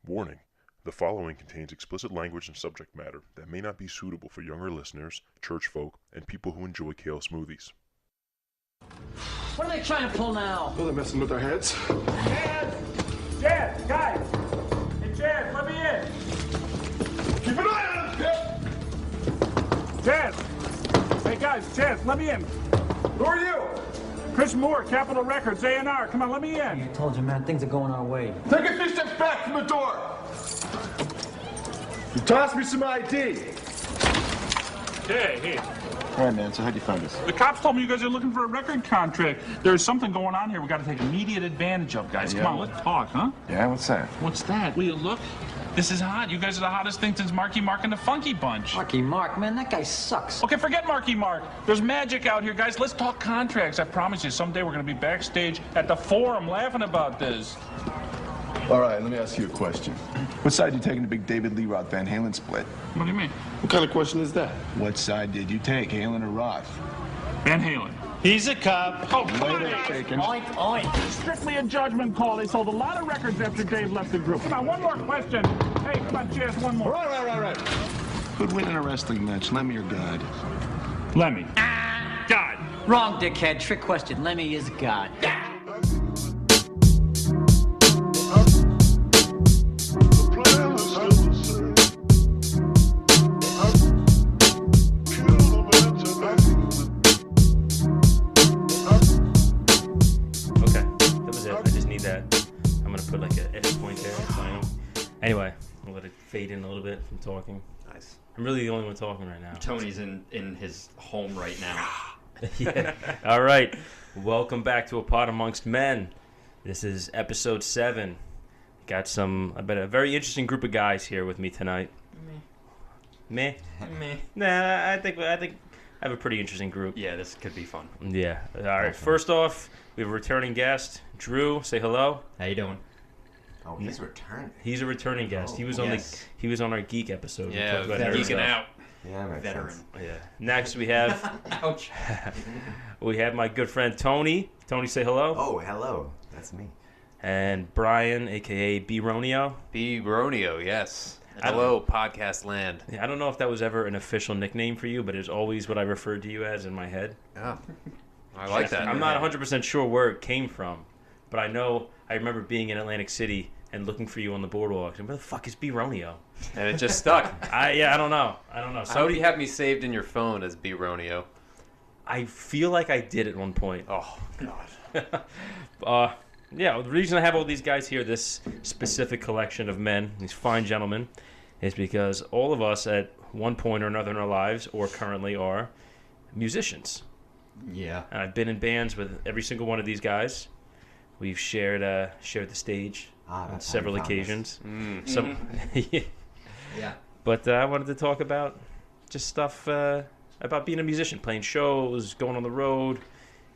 Warning: the following contains explicit language and subject matter that may not be suitable for younger listeners, church folk, and people who enjoy kale smoothies. What are they trying to pull now? Well, they're messing with our heads. Jazz, guys! Hey, Jazz, let me in! Keep an eye on him! Jazz! Hey, guys, Jazz, let me in! Who are you? Chris Moore, Capitol Records, A&R. Come on, let me in! I told you, man, things are going our way. Take a few steps back from the door. You toss me some ID. Hey. All right, man, so how'd you find us? The cops told me you guys are looking for a record contract. There's something going on here we got to take immediate advantage of, guys. Come on, let's talk, huh? Yeah, what's that? What's that? Will you look? This is hot. You guys are the hottest thing since Marky Mark and the Funky Bunch. Marky Mark, man, that guy sucks. Okay, forget Marky Mark. There's magic out here, guys. Let's talk contracts. I promise you, someday we're going to be backstage at the Forum laughing about this. All right, let me ask you a question. What side you taking the big David Lee Roth Van Halen split? What do you mean? What kind of question is that? What side did you take, Halen or Roth? Van Halen. He's a cop. Oh, come on, Later, guys. Taken. Oink, oink. Strictly a judgment call. They sold a lot of records after Dave left the group. Come on, one more question. Hey, come on, Jazz, one more. Right. Who'd win in a wrestling match, Lemmy or God? Lemmy. God. Wrong, dickhead. Trick question. Lemmy is God. Anyway, I'll let it fade in a little bit from talking. Nice. I'm really the only one talking right now. Tony's in his home right now. Yeah. All right. Welcome back to APodAmongstMen. This is episode 7. Got a very interesting group of guys here with me tonight. Me? Nah, I think I have a pretty interesting group. Yeah, this could be fun. Yeah. All right. First off, we have a returning guest, Drew. Say hello. How you doing? Oh, he's returning. He's a returning guest. He was on he was on our geek episode. Yeah, we talked about nerd geeking stuff. out. Yeah, makes Veteran. sense. Yeah. Next we have Ouch. we have my good friend Tony. Tony, say hello. Oh, hello. That's me. And Brian, aka B Ronio. B. Ronio, yes. I Hello, podcast land. Yeah, I don't know if that was ever an official nickname for you, but it's always what I referred to you as in my head. Yeah. I like that. I'm not 100% sure where it came from, but I remember being in Atlantic City and looking for you on the boardwalk. And where the fuck is B Ronio? And it just stuck. I don't know. How do you have me saved in your phone as B. Ronio? I feel like I did at one point. Oh, God. Yeah, the reason I have all these guys here, this specific collection of men, these fine gentlemen, is because all of us at one point or another in our lives, or currently are, musicians. Yeah. And I've been in bands with every single one of these guys. We've shared the stage on that's several how we found occasions. Mm-hmm. Yeah. But I wanted to talk about just stuff about being a musician, playing shows, going on the road,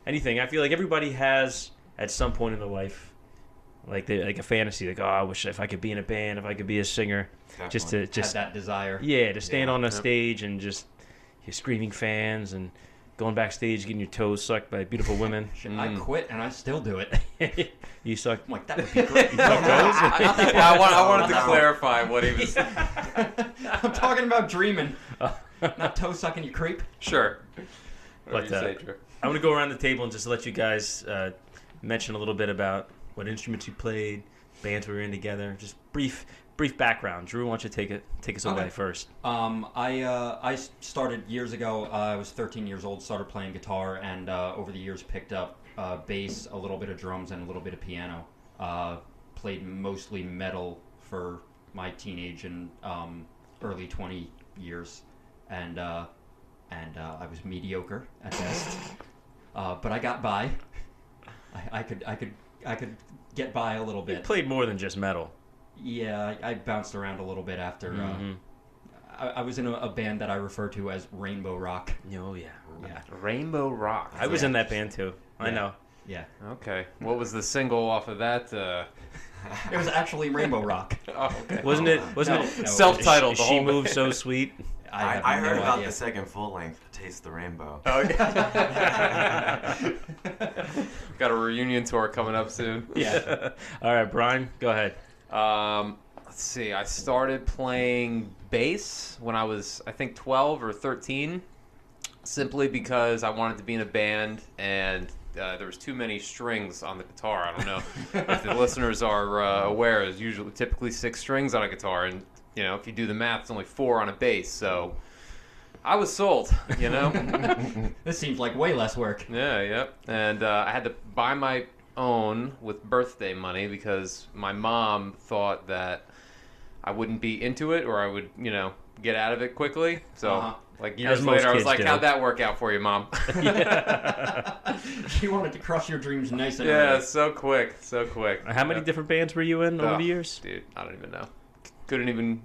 anything. I feel like everybody has, at some point in their life, like a fantasy, like, oh, I wish if I could be in a band, if I could be a singer, just Had that desire. yeah, to stand on a stage and just hear screaming fans and going backstage, getting your toes sucked by beautiful women. Shit, I quit and I still do it. You suck. I'm like, that would be great. I wanted to clarify what he was. I'm talking about dreaming, not toe sucking, you creep. Sure. But You say, Drew. I'm gonna go around the table and just let you guys mention a little bit about what instruments you played, bands we were in together, just brief background. Drew, why don't you take us away first? I started years ago. I was 13 years old, started playing guitar, and over the years picked up bass, a little bit of drums, and a little bit of piano. Played mostly metal for my teenage and early 20 years, and I was mediocre at best. But I got by. I could get by a little You bit. played more than just metal. Yeah, I bounced around a little bit after. I was in a band that I refer to as Rainbow Rock. Oh yeah. Yeah. Rainbow Rock. I was in that band too. I know. Yeah. Okay. What was the single off of that? It was actually Rainbow Rock. Oh, okay. Wasn't it? No, Self-titled. the She whole moves so sweet. I heard no about idea. the second full length, Taste the Rainbow. Oh, yeah. Got a reunion tour coming up soon. Yeah. All right, Brian, go ahead. Let's Let's see. I started playing bass when I was, I think, 12 or 13, simply because I wanted to be in a band, and there was too many strings on the guitar. I don't know if the listeners are aware. There's typically 6 strings on a guitar, and if you do the math, it's only 4 on a bass. So I was sold. This seems like way less work. Yeah, yep. And I had to buy my own with birthday money because my mom thought that I wouldn't be into it, or I would, get out of it quickly. So, years later, I was like, how'd that work out for you, Mom? She wanted to crush your dreams nice and Yeah, early. so quick. How many different bands were you in over the years? Dude, I don't even know. Couldn't even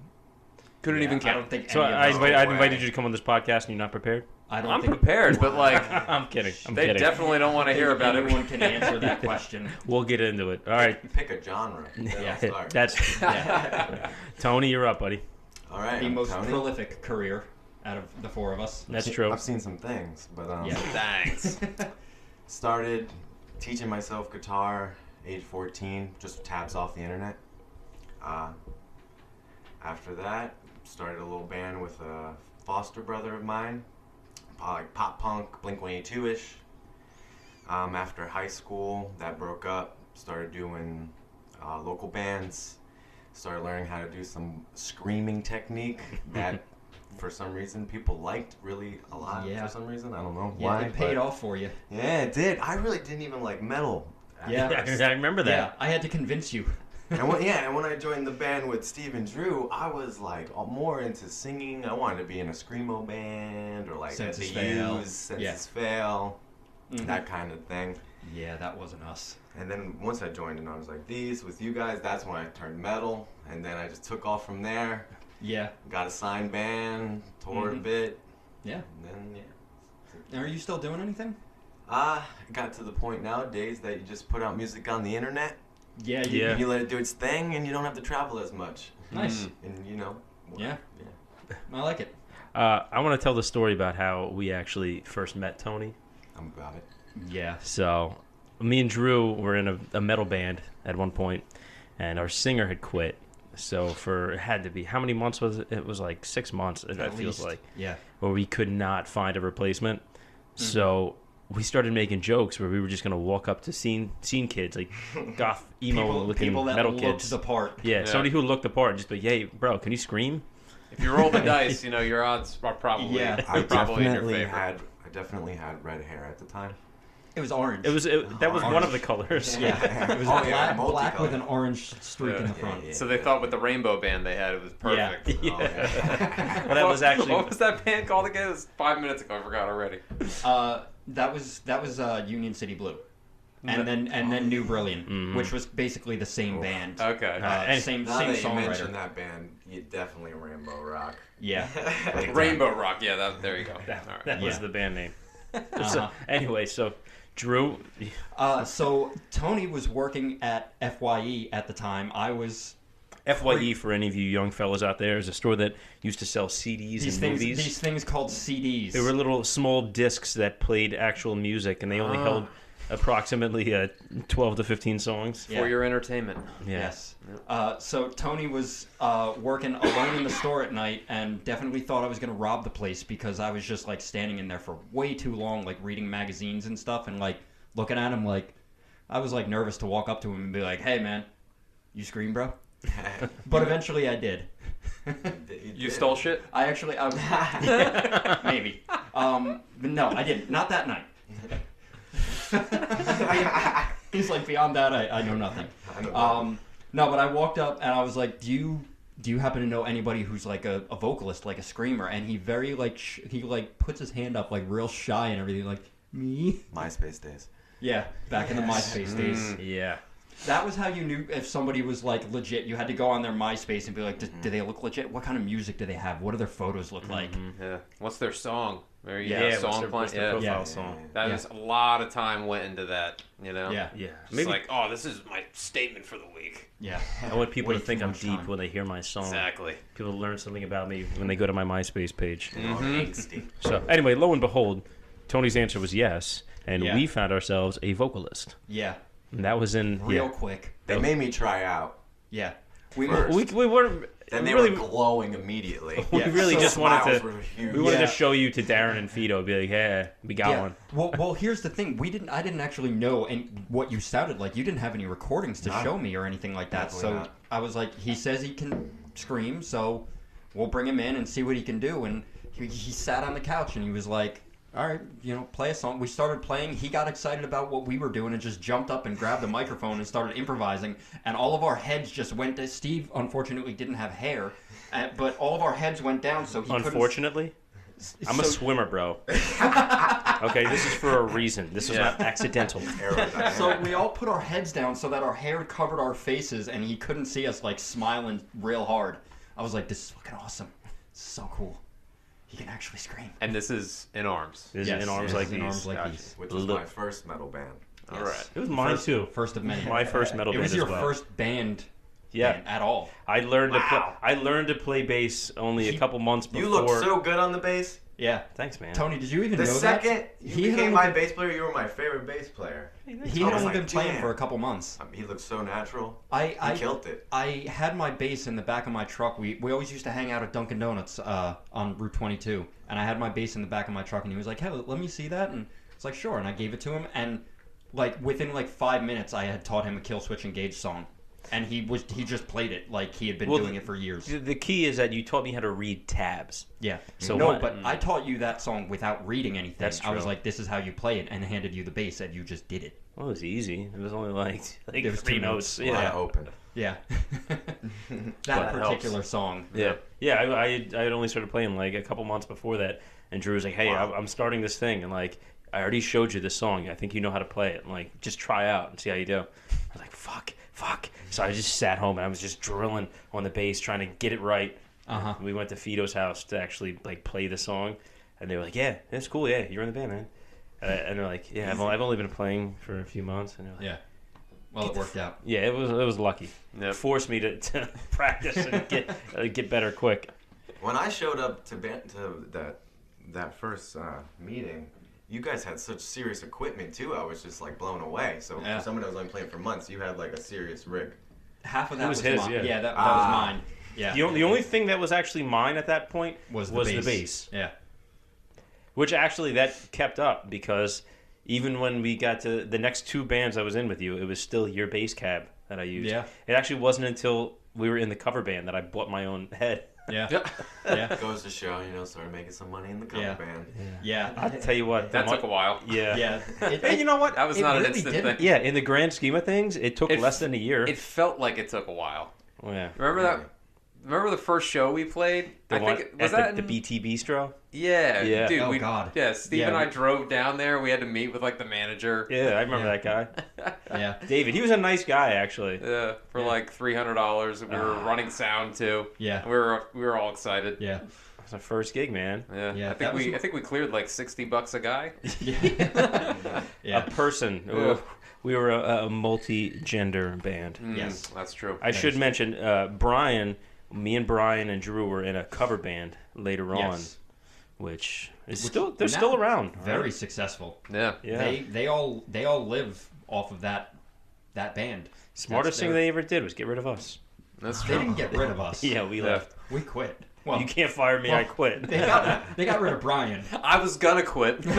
count. I don't think So any of I us- invited you to come on this podcast, and you're not prepared? I'm prepared, but I'm kidding. they definitely don't want to hear about it. Anyone can answer that question. We'll get into it. All right. Pick a genre. Yeah, that's Tony. You're up, buddy. All right. The I'm most Tony. prolific career out of the 4 of us. That's true. I've seen some things, but Yeah. Thanks. started teaching myself guitar age 14, just tabs off the internet. After that, started a little band with a foster brother of mine, like pop punk, Blink-182-ish. After high school, that broke up. Started doing local bands. Started learning how to do some screaming technique that, for some reason, people liked really a lot. Yeah. For some reason, I don't know Yeah, why. it paid but off for you. yeah, it did. I really didn't even like metal. Yeah. I remember that. Yeah, I had to convince you. And when I joined the band with Steve and Drew, I was like more into singing. I wanted to be in a screamo band or like Census the Fail. U's, Census Yeah. Fail, Mhm. that kind of thing. Yeah, that wasn't us. And then once I joined and I was like, these with you guys, that's when I turned metal. And then I just took off from there. Yeah. Got a signed band, toured a bit. Yeah. And then, Are you still doing anything? it got to the point nowadays that you just put out music on the internet. Yeah. Yeah. You let it do its thing and you don't have to travel as much. Nice. And Yeah. yeah. I like it. I want to tell the story about how we actually first met Tony. I'm about it. Yeah. So, me and Drew were in a metal band at one point, and our singer had quit. So it had to be, how many months was it? It was like 6 months, it At feels least. like, Yeah. where we could not find a replacement. So we started making jokes where we were just going to walk up to scene kids, like goth, emo-looking people that metal looked kids. the part. Yeah, somebody who looked the part, and just be, hey, bro, can you scream? If you roll the dice, your odds are probably Yeah. I probably in your definitely favor. had red hair at the time. It was orange. That was one of the colors. Yeah. It was Oh, yeah, black with multicolored. an orange streak in the front. Yeah. So they thought with the rainbow band they had, it was perfect. Oh, yeah. Well, that was actually What was that band called again? It was 5 minutes ago. I forgot already. That was Union City Blue, and then New Brilliant, which was basically the same band. Okay. Same Now that you songwriter. mentioned that band, you definitely Rainbow Rock. Yeah. Rainbow Rock. Yeah, there you go. All right. that was Yeah. the band name. So, anyway, so Drew, So Tony was working at FYE at the time. I was. FYE for any of you young fellas out there is a store that used to sell CDs and movies. These things called CDs. They were little small discs that played actual music, and they only held approximately 12 to 15 songs. Yeah. For your entertainment. Yeah. Yes. So Tony was working alone in the store at night and definitely thought I was going to rob the place because I was just like standing in there for way too long, like reading magazines and stuff and like looking at him like I was like nervous to walk up to him and be like, "Hey man, you scream, bro?" But eventually I did. You stole shit? I actually, maybe. But no, I didn't. Not that night. He's like, beyond that, I know nothing. No, but I walked up and I was like, do you happen to know anybody who's like a vocalist, like a screamer? And he very like, he like puts his hand up like real shy and everything, like, me? MySpace days. Yeah, back in the MySpace days. Yeah. That was how you knew if somebody was like legit. You had to go on their MySpace and be like, do they look legit? What kind of music do they have? What do their photos look like? Yeah. What's their song? Maybe Yeah, a what's song their playing. profile Yeah. song? That Yeah. is a lot of time went into that, Yeah. Yeah. It's Maybe like, oh, this is my statement for the week. Yeah. I want people Way to think too I'm much deep time. when they hear my song. Exactly. People learn something about me when they go to my MySpace page. Angsty. So anyway, lo and behold, Tony's answer was yes, and Yeah. we found ourselves a vocalist. Yeah. And that was in Real quick. They made me try out. Yeah. We weren't. Then they really, were glowing immediately. we really just wanted Smiles to. were huge. We wanted to show you to Darren and Fido, be like, hey, we got one. Well, here's the thing. I didn't actually know what you sounded like. You didn't have any recordings to show me or anything like that. Definitely So not. I was like, he says he can scream, so we'll bring him in and see what he can do. And he sat on the couch and he was like, all right, play a song. We started playing. He got excited about what we were doing and just jumped up and grabbed the microphone and started improvising. And all of our heads just went to Steve. Unfortunately, didn't have hair, but all of our heads went down. So he Unfortunately, I'm a swimmer, bro. Okay, this is for a reason. This was not accidental. So we all put our heads down so that our hair covered our faces, and he couldn't see us like smiling real hard. I was like, "This is fucking awesome. This is so cool. He can actually scream." And this is in arms. This is in arms like these. In arms like these. Which was my first metal band. All right. It was mine too. First of many. My first metal It band was as your well. first band. Yeah. Band at all. I learned to play bass only a couple months before. You look so good on the bass. Yeah. Thanks, man. Tony, did you even The know second that? you became my bass player, you were my favorite bass player. He had I was only been like, playing damn. for a couple months. He looked so natural. He killed it. I had my bass in the back of my truck. We always used to hang out at Dunkin' Donuts on Route 22, and I had my bass in the back of my truck, and he was like, "Hey, let me see that," and it's like, "Sure," and I gave it to him, and like within like 5 minutes, I had taught him a Kill Switch Engage song, and he just played it like he had been doing it for years. The key is that you taught me how to read tabs. Yeah. So no, but I taught you that song without reading anything. That's I was true. like, "This is how you play it," and handed you the bass, and you just did it. Well, it was easy. It was only like It was 3 2 notes. notes. Yeah. Open. Yeah. That That helps. particular song. Yeah. Yeah. I had only started playing like a couple months before that, and Drew was like, "Hey, I'm starting this thing, and like I already showed you this song. I think you know how to play it. And, like, just try out and see how you do." I was like, "Fuck." So I just sat home and I was just drilling on the bass, trying to get it right. We went to Fido's house to actually like play the song, and they were like, "Yeah, it's cool. Yeah, you're in the band, man." And they're like, "Yeah, I've only been playing for a few months." And they're like, Yeah. Well, it worked out. Yeah, it was lucky. Yep. It forced me to practice and get better quick. When I showed up to that first meeting, you guys had such serious equipment too. I was just like blown away. So Yeah. for someone that was only playing for months, you had like a serious rig. Half of that It was his, mine. yeah. That was mine. Yeah. The only thing that was actually mine at that point was the bass. Yeah. Which actually that kept up because even when we got to the next 2 bands I was in with you, it was still your bass cab that I used. Yeah. It actually wasn't until we were in the cover band that I bought my own head. Yeah. Yeah. Goes to show, started making some money in the cover Yeah. band. Yeah. I'll tell you what. That took a while. Yeah. Yeah. Hey, you know what? That was It not an really instant didn't. thing. Yeah, in the grand scheme of things, it took It- less than a year. It felt like it took a while. Yeah. Remember that? Remember the first show we played? The I one think was at that the in- BT Bistro? Yeah, Yeah. dude. Oh, God. Yeah, Steve Yeah, and I we- drove down there. We had to meet with like the manager. Yeah, I remember that guy. Yeah. David, he was a nice guy, actually. Yeah, for like $300. We were running sound too. Yeah. We were all excited. Yeah. It was my first gig, man. Yeah, Yeah, I that think was- I think we cleared like $60 a guy. Yeah. A person. Ugh. We were a multi-gender band. Yes. That's true. I should mention, Brian, me and Brian and Drew were in a cover band later on, Yes. which is Which they're now still around. Very right? successful. Yeah. Yeah. They all live off of that band. Smartest That's thing their- they ever did was get rid of us. That's They true. didn't get rid of us. Yeah, we left. We quit. Well, You can't fire me, I quit. they got rid of Brian. I was gonna quit, but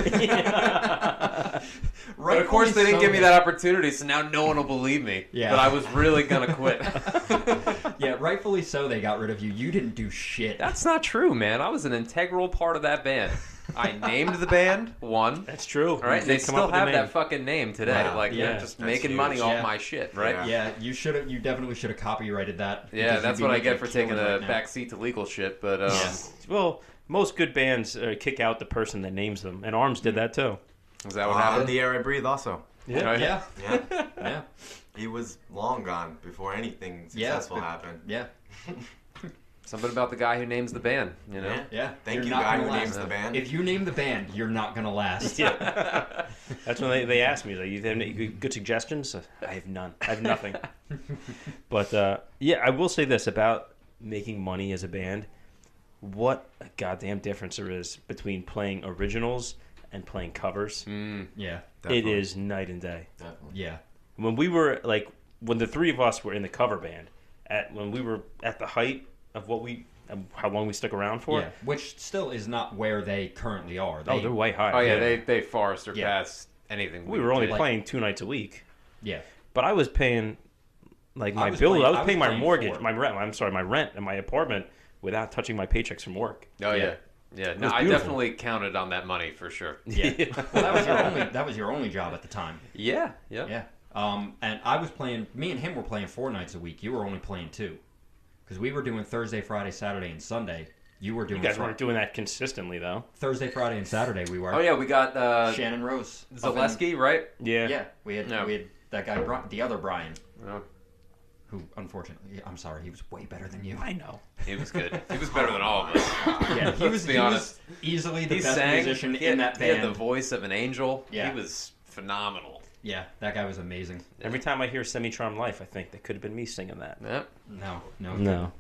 of course they Rightfully didn't give me so. that opportunity. So now no one will believe me. Yeah. But I was really gonna quit. Yeah, rightfully so. They got rid of you. You didn't do shit. That's not true, man. I was an integral part of that band. I named the band one. That's true. All right, You they did come still up with a have name. that fucking name today. Wow. Like Yeah. they're just That's making huge. money off Yeah. my shit, right? Yeah. Yeah, you definitely should have copyrighted that. Yeah, because that's you'd be what I making get for killing taking a right now. back seat to legal shit. But Well, most good bands kick out the person that names them, and Arms did that too. is that what happened? The Air I Breathe also. Right? Yeah, Yeah. yeah, He was long gone before anything Yeah. successful happened. yeah, Something about the guy who names the band, you know? Yeah. yeah. Thank You're you, not guy gonna who last. names the band. If you name the band, you're not gonna last. Yeah. That's when they asked me, like, you have any good suggestions? I have none. I have nothing. But, yeah, I will say this about making money as a band. What a goddamn difference there is between playing originals and playing covers. Yeah, It is night and day. Definitely. yeah, When we were, like, when the 3 of us were in the cover band, when we were at the height of how long we stuck around for. Yeah, which still is not where they currently are. They're way higher. Oh yeah, they far surpass anything. We were only playing 2 nights a week. Yeah, but I was paying like my bill. I was paying my mortgage, my rent. My rent and my apartment without touching my paychecks from work. Oh yeah. Yeah, no, I definitely counted on that money for sure. Yeah, well, that was your only job at the time. Yeah. And I was playing. Me and him were playing 4 nights a week. You were only playing 2, because we were doing Thursday, Friday, Saturday, and Sunday. You were doing. You guys weren't doing that consistently though. Thursday, Friday, and Saturday we were. Oh yeah, we got Shannon Rose, Zaleski, right? Yeah. Yeah, we had that guy, the other Brian. Oh. Who, unfortunately, I'm sorry, he was way better than you. I know. He was good. He was better than all of us. Yeah, he was easily the best musician in that band. He had the voice of an angel. Yeah. He was phenomenal. Yeah, that guy was amazing. Every time I hear Semi-Charmed Life, I think that could have been me singing that. Yep. No.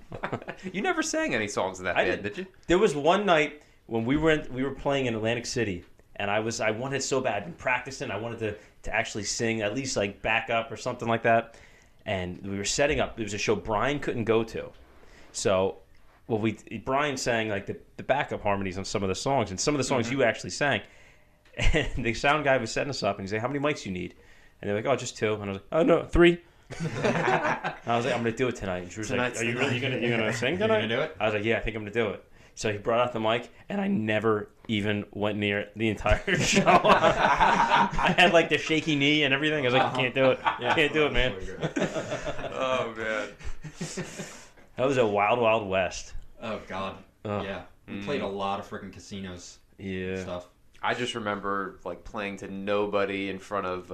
You never sang any songs of that band, did you? There was one night when we were playing in Atlantic City, and I wanted so bad, been practicing. I wanted to actually sing, at least like back up or something like that. And we were setting up. It was a show Brian couldn't go to, so Brian sang like the backup harmonies on some of the songs, and some of the songs you actually sang. And the sound guy was setting us up, and he's like, "How many mics you need?" And they're like, "Oh, just 2." And I was like, "Oh no, 3." I was like, "I'm gonna do it tonight." And she was like, "Are you really gonna sing tonight?" You gonna do it? I was like, "Yeah, I think I'm gonna do it." So he brought out the mic, and I never even went near the entire show. I had like the shaky knee and everything. I was like, I can't do it. Can't do it, man. Oh, man. That was a wild, wild west. Oh, God. Yeah. We played a lot of freaking casinos. Yeah. Stuff. I just remember like playing to nobody in front of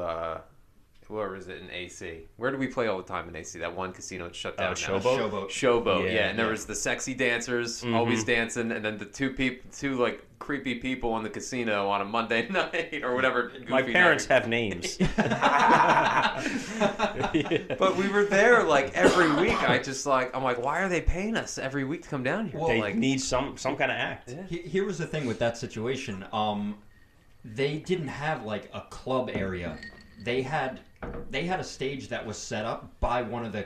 whoever is it in AC. Where do we play all the time in AC? That one casino that's shut down now. Showboat. Yeah. And there was the sexy dancers always dancing, and then the two like creepy people in the casino on a Monday night or whatever. My parents have names. But we were there like every week. I'm like, why are they paying us every week to come down here? Well, they need some kind of act. Yeah. Here was the thing with that situation. They didn't have like a club area. They had a stage that was set up by one of the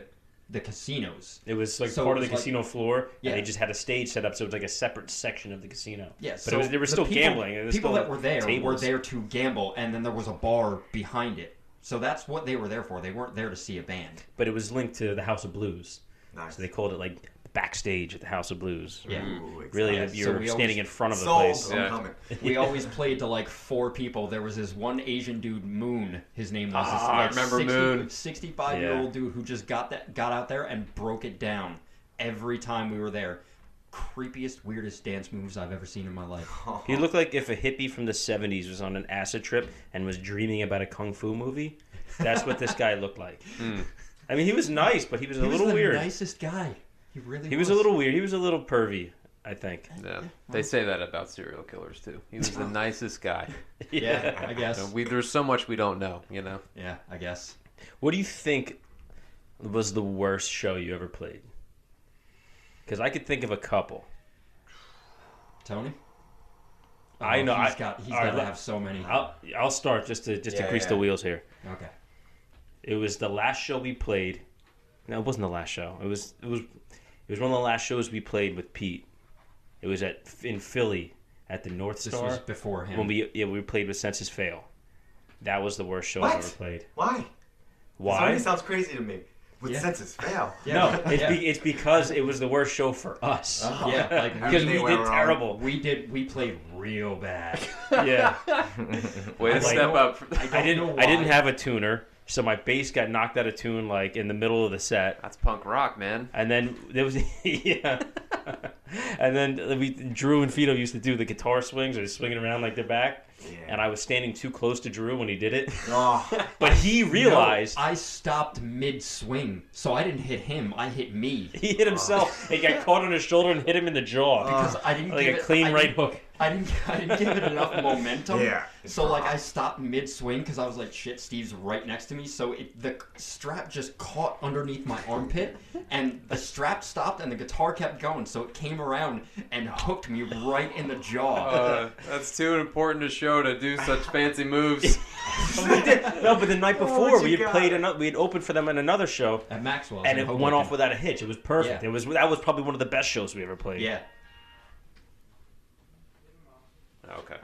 casinos. It was like part of the casino floor, and they just had a stage set up, so it was like a separate section of the casino. Yeah, but there was still gambling. People that were there to gamble, and then there was a bar behind it. So that's what they were there for. They weren't there to see a band. But it was linked to the House of Blues. Nice. So they called it like backstage at the House of Blues. Yeah. Ooh, really, you're standing in front of the place. We always played to like 4 people. There was this one Asian dude, Moon. His name was. I remember Moon. 65-year-old dude who just got out there and broke it down every time we were there. Creepiest, weirdest dance moves I've ever seen in my life. He looked like if a hippie from the 70s was on an acid trip and was dreaming about a kung fu movie. That's what this guy looked like. I mean, he was nice, but he was a little weird. He was the nicest guy. He was a little weird. He was a little pervy, I think. Yeah, they say that about serial killers too. He was the nicest guy. Yeah, I guess. There's so much we don't know, you know. Yeah, I guess. What do you think was the worst show you ever played? Because I could think of a couple. Tony? I know. He's got to have so many. I'll start just to grease the wheels here. Okay. It was the last show we played. No, it wasn't the last show. It was one of the last shows we played with Pete. It was in Philly at the North Star. This was before him. When we played with Census Fail. That was the worst show I ever played. Why? This already sounds crazy to me. With Census Fail. Yeah. No, it's because it was the worst show for us. Yeah, because we did terrible. We played real bad. Yeah. Way to step up. I didn't have a tuner. So my bass got knocked out of tune like in the middle of the set. That's punk rock, man. And then there was and then Drew and Fido used to do the guitar swings or swinging around like their back. Yeah. And I was standing too close to Drew when he did it. But he realized I stopped mid-swing, so I didn't hit him. I hit me. He hit himself. He got caught on his shoulder and hit him in the jaw because I didn't like a clean right hook. I didn't give it enough momentum. Yeah. So like I stopped mid-swing because I was like, shit, Steve's right next to me. So the strap just caught underneath my armpit, and the strap stopped, and the guitar kept going. So it came around and hooked me right in the jaw. That's too important to show show to do such fancy moves. No, but the night before we had played we had opened for them in another show At Maxwell's. and it went off without a hitch. It was perfect. Yeah. That was probably one of the best shows we ever played. Yeah. Okay.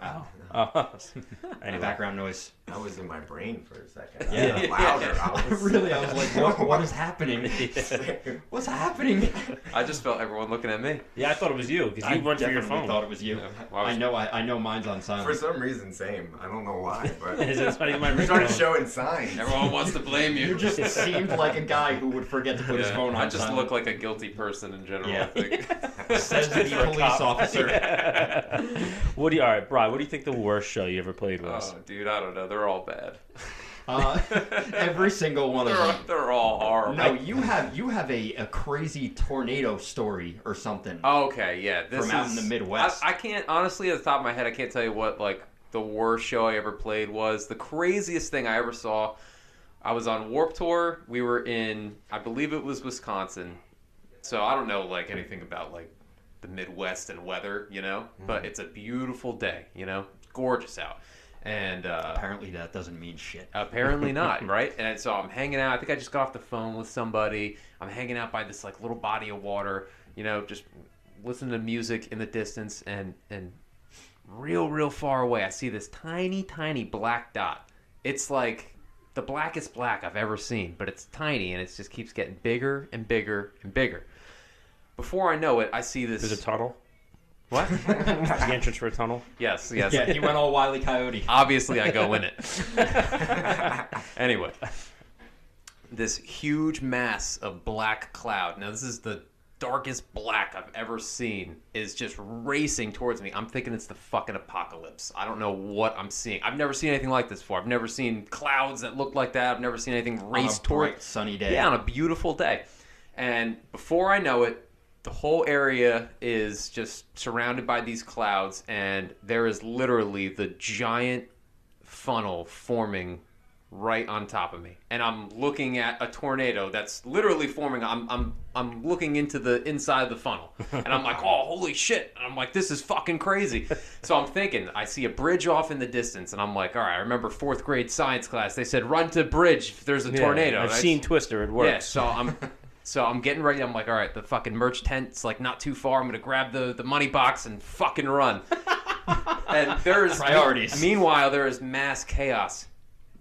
Anyway. Background noise. That was in my brain for a second. Yeah. Louder. I was like, what is happening? What's happening? I just felt everyone looking at me. Yeah, I thought it was you because you went for your phone. I thought it was you. Yeah. I know mine's on silent. For some reason, same. I don't know why, but It's not even my I started ringtone. showing signs. Everyone wants to blame you. You just seemed like a guy who would forget to put his phone on I just silent. look like a guilty person in general, Yeah. I think. Says the police officer. All right, Brian, what do you think the worst show you ever played was? Oh, dude, I don't know. They're all bad. Every single one of them. They're all horrible. No, you have a crazy tornado story or something. Okay, yeah. This From out is, in the Midwest. I can't, honestly, at the top of my head, I can't tell you what, like, the worst show I ever played was. The craziest thing I ever saw, I was on Warped Tour. We were in, I believe it was Wisconsin. So I don't know, like, anything about, like, the Midwest and weather, you know? But it's a beautiful day, you know? Gorgeous out. And Apparently that doesn't mean shit. apparently not, right? And so I'm hanging out. I think I just got off the phone with somebody. I'm hanging out by this like little body of water, you know, just listening to music in the distance, and real far away, I see this tiny black dot. It's like the blackest black I've ever seen, but it's tiny, and it just keeps getting bigger and bigger and bigger. Before I know it, I see this. There's a tunnel. What? The entrance for a tunnel. Yes. Yeah, he went all Wile E. Coyote. Obviously, I go in it. Anyway, this huge mass of black cloud. Now, this is the darkest black I've ever seen. Is just racing towards me. I'm thinking it's the fucking apocalypse. I don't know what I'm seeing. I've never seen anything like this before. I've never seen clouds that look like that. I've never seen anything race On a toward. bright, sunny day. Yeah, on a beautiful day. And before I know it, the whole area is just surrounded by these clouds, and there is literally the giant funnel forming right on top of me. And I'm looking at a tornado that's literally forming. I'm looking into the inside of the funnel, and I'm like, oh, holy shit. And I'm like, this is fucking crazy. So I'm thinking, I see a bridge off in the distance, and I'm like, all right, I remember 4th grade science class. They said, run to bridge if there's a tornado. I've seen Twister. It works. Yeah, so I'm getting ready. I'm like, all right, the fucking merch tent's like not too far. I'm going to grab the money box and fucking run. And there's Priorities. Meanwhile, there is mass chaos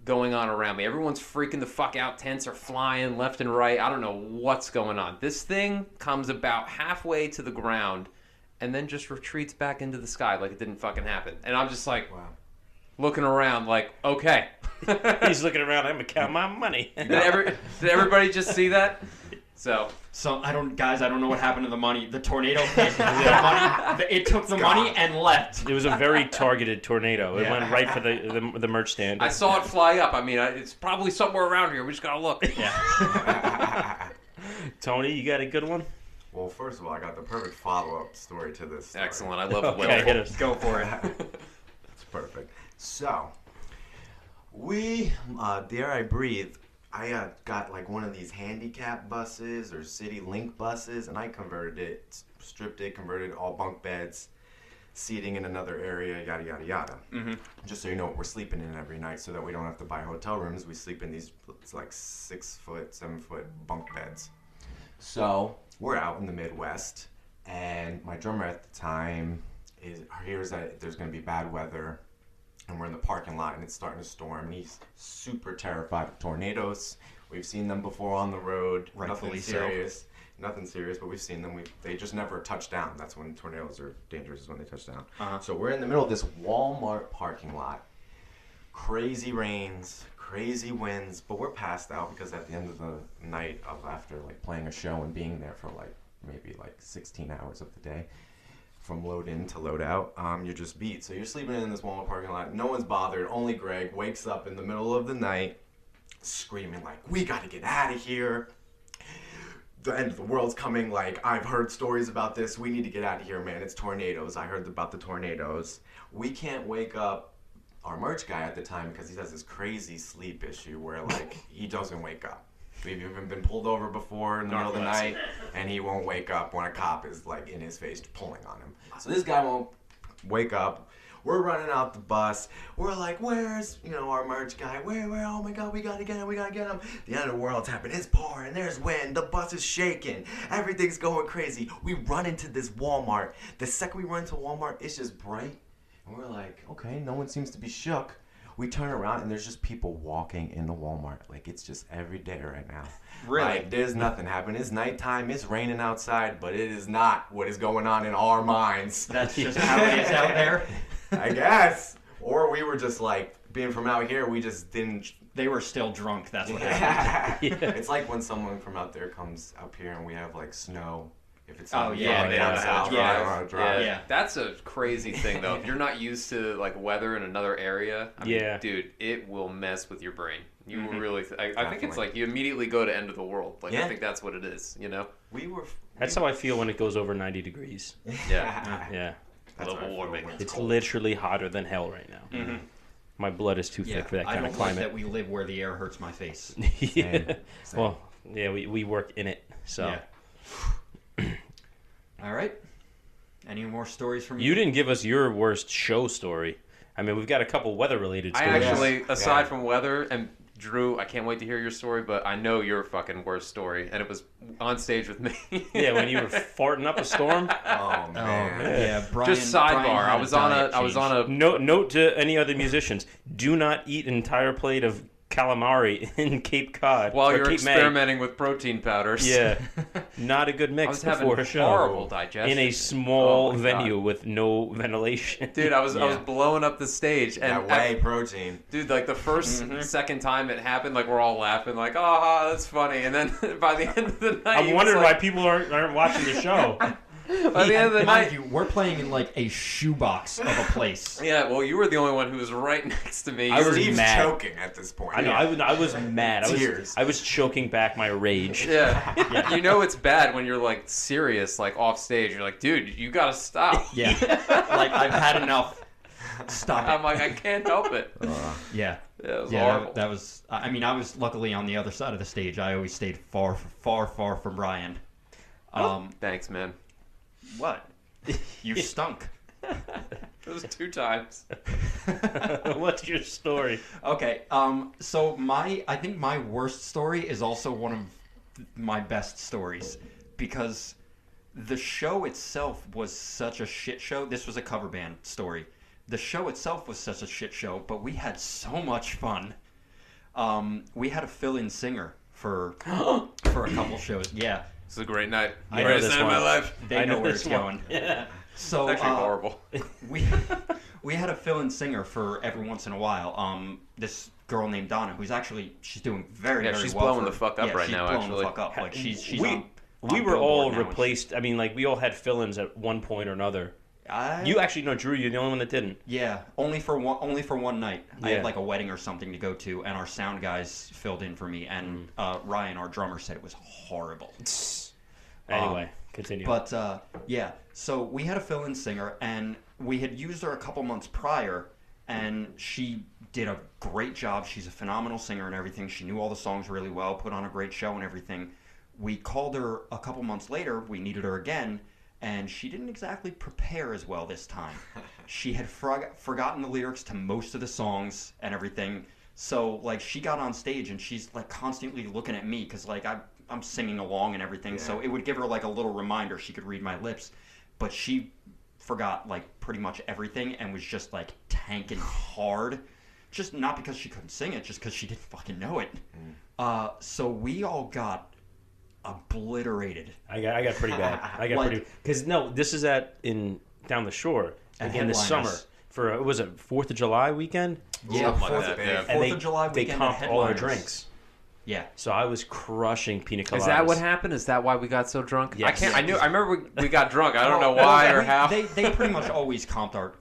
going on around me. Everyone's freaking the fuck out. Tents are flying left and right. I don't know what's going on. This thing comes about halfway to the ground and then just retreats back into the sky like it didn't fucking happen. And I'm just like, wow, looking around like, okay. He's looking around. I'm gonna count my money. Did everybody just see that? So I don't know what happened to the money. The tornado hit the money. It took the money and left. It was a very targeted tornado. It went right for the merch stand. I saw it fly up. I mean, it's probably somewhere around here. We just gotta look. Yeah. Tony, you got a good one? Well, first of all, I got the perfect follow-up story to this story. Excellent. I love it. Okay, hit us. Go for it. It's perfect. So, Dare I Breathe, I got like one of these handicap buses or city link buses, and I converted it, stripped it, converted all bunk beds, seating in another area, yada, yada, yada. Mm-hmm. Just so you know, we're sleeping in every night so that we don't have to buy hotel rooms. We sleep in these, it's like 6-foot, 7-foot bunk beds. So we're out in the Midwest, and my drummer at the time hears that there's going to be bad weather, and we're in the parking lot, and it's starting to storm, and he's super terrified of tornadoes. We've seen them before on the road. Rightfully Nothing serious, but we've seen them. They just never touch down. That's when tornadoes are dangerous, is when they touch down. Uh-huh. So we're in the middle of this Walmart parking lot. Crazy rains, crazy winds, but we're passed out because at the end of the night after like playing a show and being there for like maybe like 16 hours of the day, from load in to load out, you're just beat. So you're sleeping in this Walmart parking lot. No one's bothered. Only Greg wakes up in the middle of the night screaming like, we got to get out of here. The end of the world's coming. Like, I've heard stories about this. We need to get out of here, man. It's tornadoes. I heard about the tornadoes. We can't wake up our merch guy at the time because he has this crazy sleep issue where like he doesn't wake up. We've even been pulled over before in the middle of the night, and he won't wake up when a cop is like in his face pulling on him. So this guy won't wake up. We're running out the bus. We're like, where's, our merch guy? Where, oh my God, we gotta get him. The end of the world's happening. It's pouring, there's wind, the bus is shaking. Everything's going crazy. We run into this Walmart. The second we run into Walmart, it's just bright. And we're like, okay, no one seems to be shook. We turn around and there's just people walking in the Walmart. Like, it's just every day right now. Really? Like, there's nothing happening. It's nighttime. It's raining outside, but it is not what is going on in our minds. That's just how it is out there? I guess. Or we were just like, being from out here, we just didn't. They were still drunk. That's what happened. Yeah. It's like when someone from out there comes up here and we have like snow. If it's Oh, not yeah, down they don't know how south, to they drive. don't know how to drive. Yeah. That's a crazy thing, though. If you're not used to like weather in another area, I mean, Yeah. dude, it will mess with your brain. You will Mhm. really. I think it's Definitely. like you immediately go to end of the world. Like Yeah. I think that's what it is. That's how I feel when it goes over 90 degrees. Yeah. Yeah. That's Global what I feel warming. when It's cold. literally hotter than hell right now. Mm-hmm. My blood is too Yeah, thick for that I kind don't of like climate. that we live where the air hurts my face. Yeah. Same. Well, yeah, we work in it. So Yeah. All right. Any more stories from you didn't give us your worst show story. I mean, we've got a couple weather-related I stories. actually, aside Yeah. from weather, and Drew, I can't wait to hear your story, but I know your fucking worst story, and it was on stage with me. Yeah, when you were farting up a storm. Oh, man. Yeah, Brian. Just sidebar. Brian had I was on diet a. change. Note to any other musicians: do not eat an entire plate of calamari in Cape Cod While or you're Cape May. experimenting with protein powders. Yeah, not a good I mix was having before a show. horrible digestion. In a small Oh my venue God. with no ventilation. Dude, I was Yeah. blowing up the stage, and That whey protein. dude, like the first, second time it happened, like we're all laughing, like, oh, that's funny, and then by the end of the night, I'm he was wondering why like, people aren't watching the show. by the end of the Mind night. you, we're playing in like a shoebox of a place. Yeah, well, you were the only one who was right next to me. I You were- was Steve's mad. choking at this point. I know. I was mad. Tears. I was choking back my rage. Yeah. You know it's bad when you're like serious, like off stage. You're like, dude, you gotta stop. Yeah. Like, I've had enough. Stop it. I'm like, I can't help it. Yeah. Yeah, it was Yeah, horrible. that was. I mean, I was luckily on the other side of the stage. I always stayed far from Brian. Thanks, man. What? You stunk. It was 2 times. What's your story? Okay. So I think my worst story is also one of my best stories because the show itself was such a shit show. This was a cover band story. The show itself was such a shit show, but we had so much fun. We had a fill-in singer for a couple shows. Yeah, It's a great night. I know Greatest this night of my one. life. they know where it's going. Yeah. So It's actually horrible. we had a fill-in singer for every once in a while. This girl named Donna, she's doing very Yeah, very she's well. blowing the fuck up right she's now, blowing actually. the fuck up. Like she's we on we were Billboard all now, and replaced. I mean, like we all had fill-ins at one point or another. I- You actually know Drew. You're the only one that didn't. Yeah, only for one night. I Yeah. had like a wedding or something to go to, and our sound guys filled in for me. And Ryan, our drummer, said it was horrible. Anyway, continue. But yeah, so we had a fill-in singer, and we had used her a couple months prior, and she did a great job. She's a phenomenal singer and everything. She knew all the songs really well, put on a great show and everything. We called her a couple months later. We needed her again, and she didn't exactly prepare as well this time. She had forgotten the lyrics to most of the songs and everything. So like she got on stage and she's like constantly looking at me because like I'm singing along and everything. Yeah. So it would give her like a little reminder. She could read my lips, but she forgot like pretty much everything and was just like tanking hard. Just not because she couldn't sing it, just because she didn't fucking know it. So we all got obliterated. I got pretty bad. I got Like- pretty because no, this is down the shore At again this summer Headliners. for was it 4th of July weekend? Yeah, Something like that, yeah. And 4th of July they weekend at comped all our Headliners. drinks. Yeah. So I was crushing pina coladas. Is that what happened? Is that why we got so drunk? Yes. I can't. I remember we got drunk. I don't know Well, why or we- how. They pretty much always comped our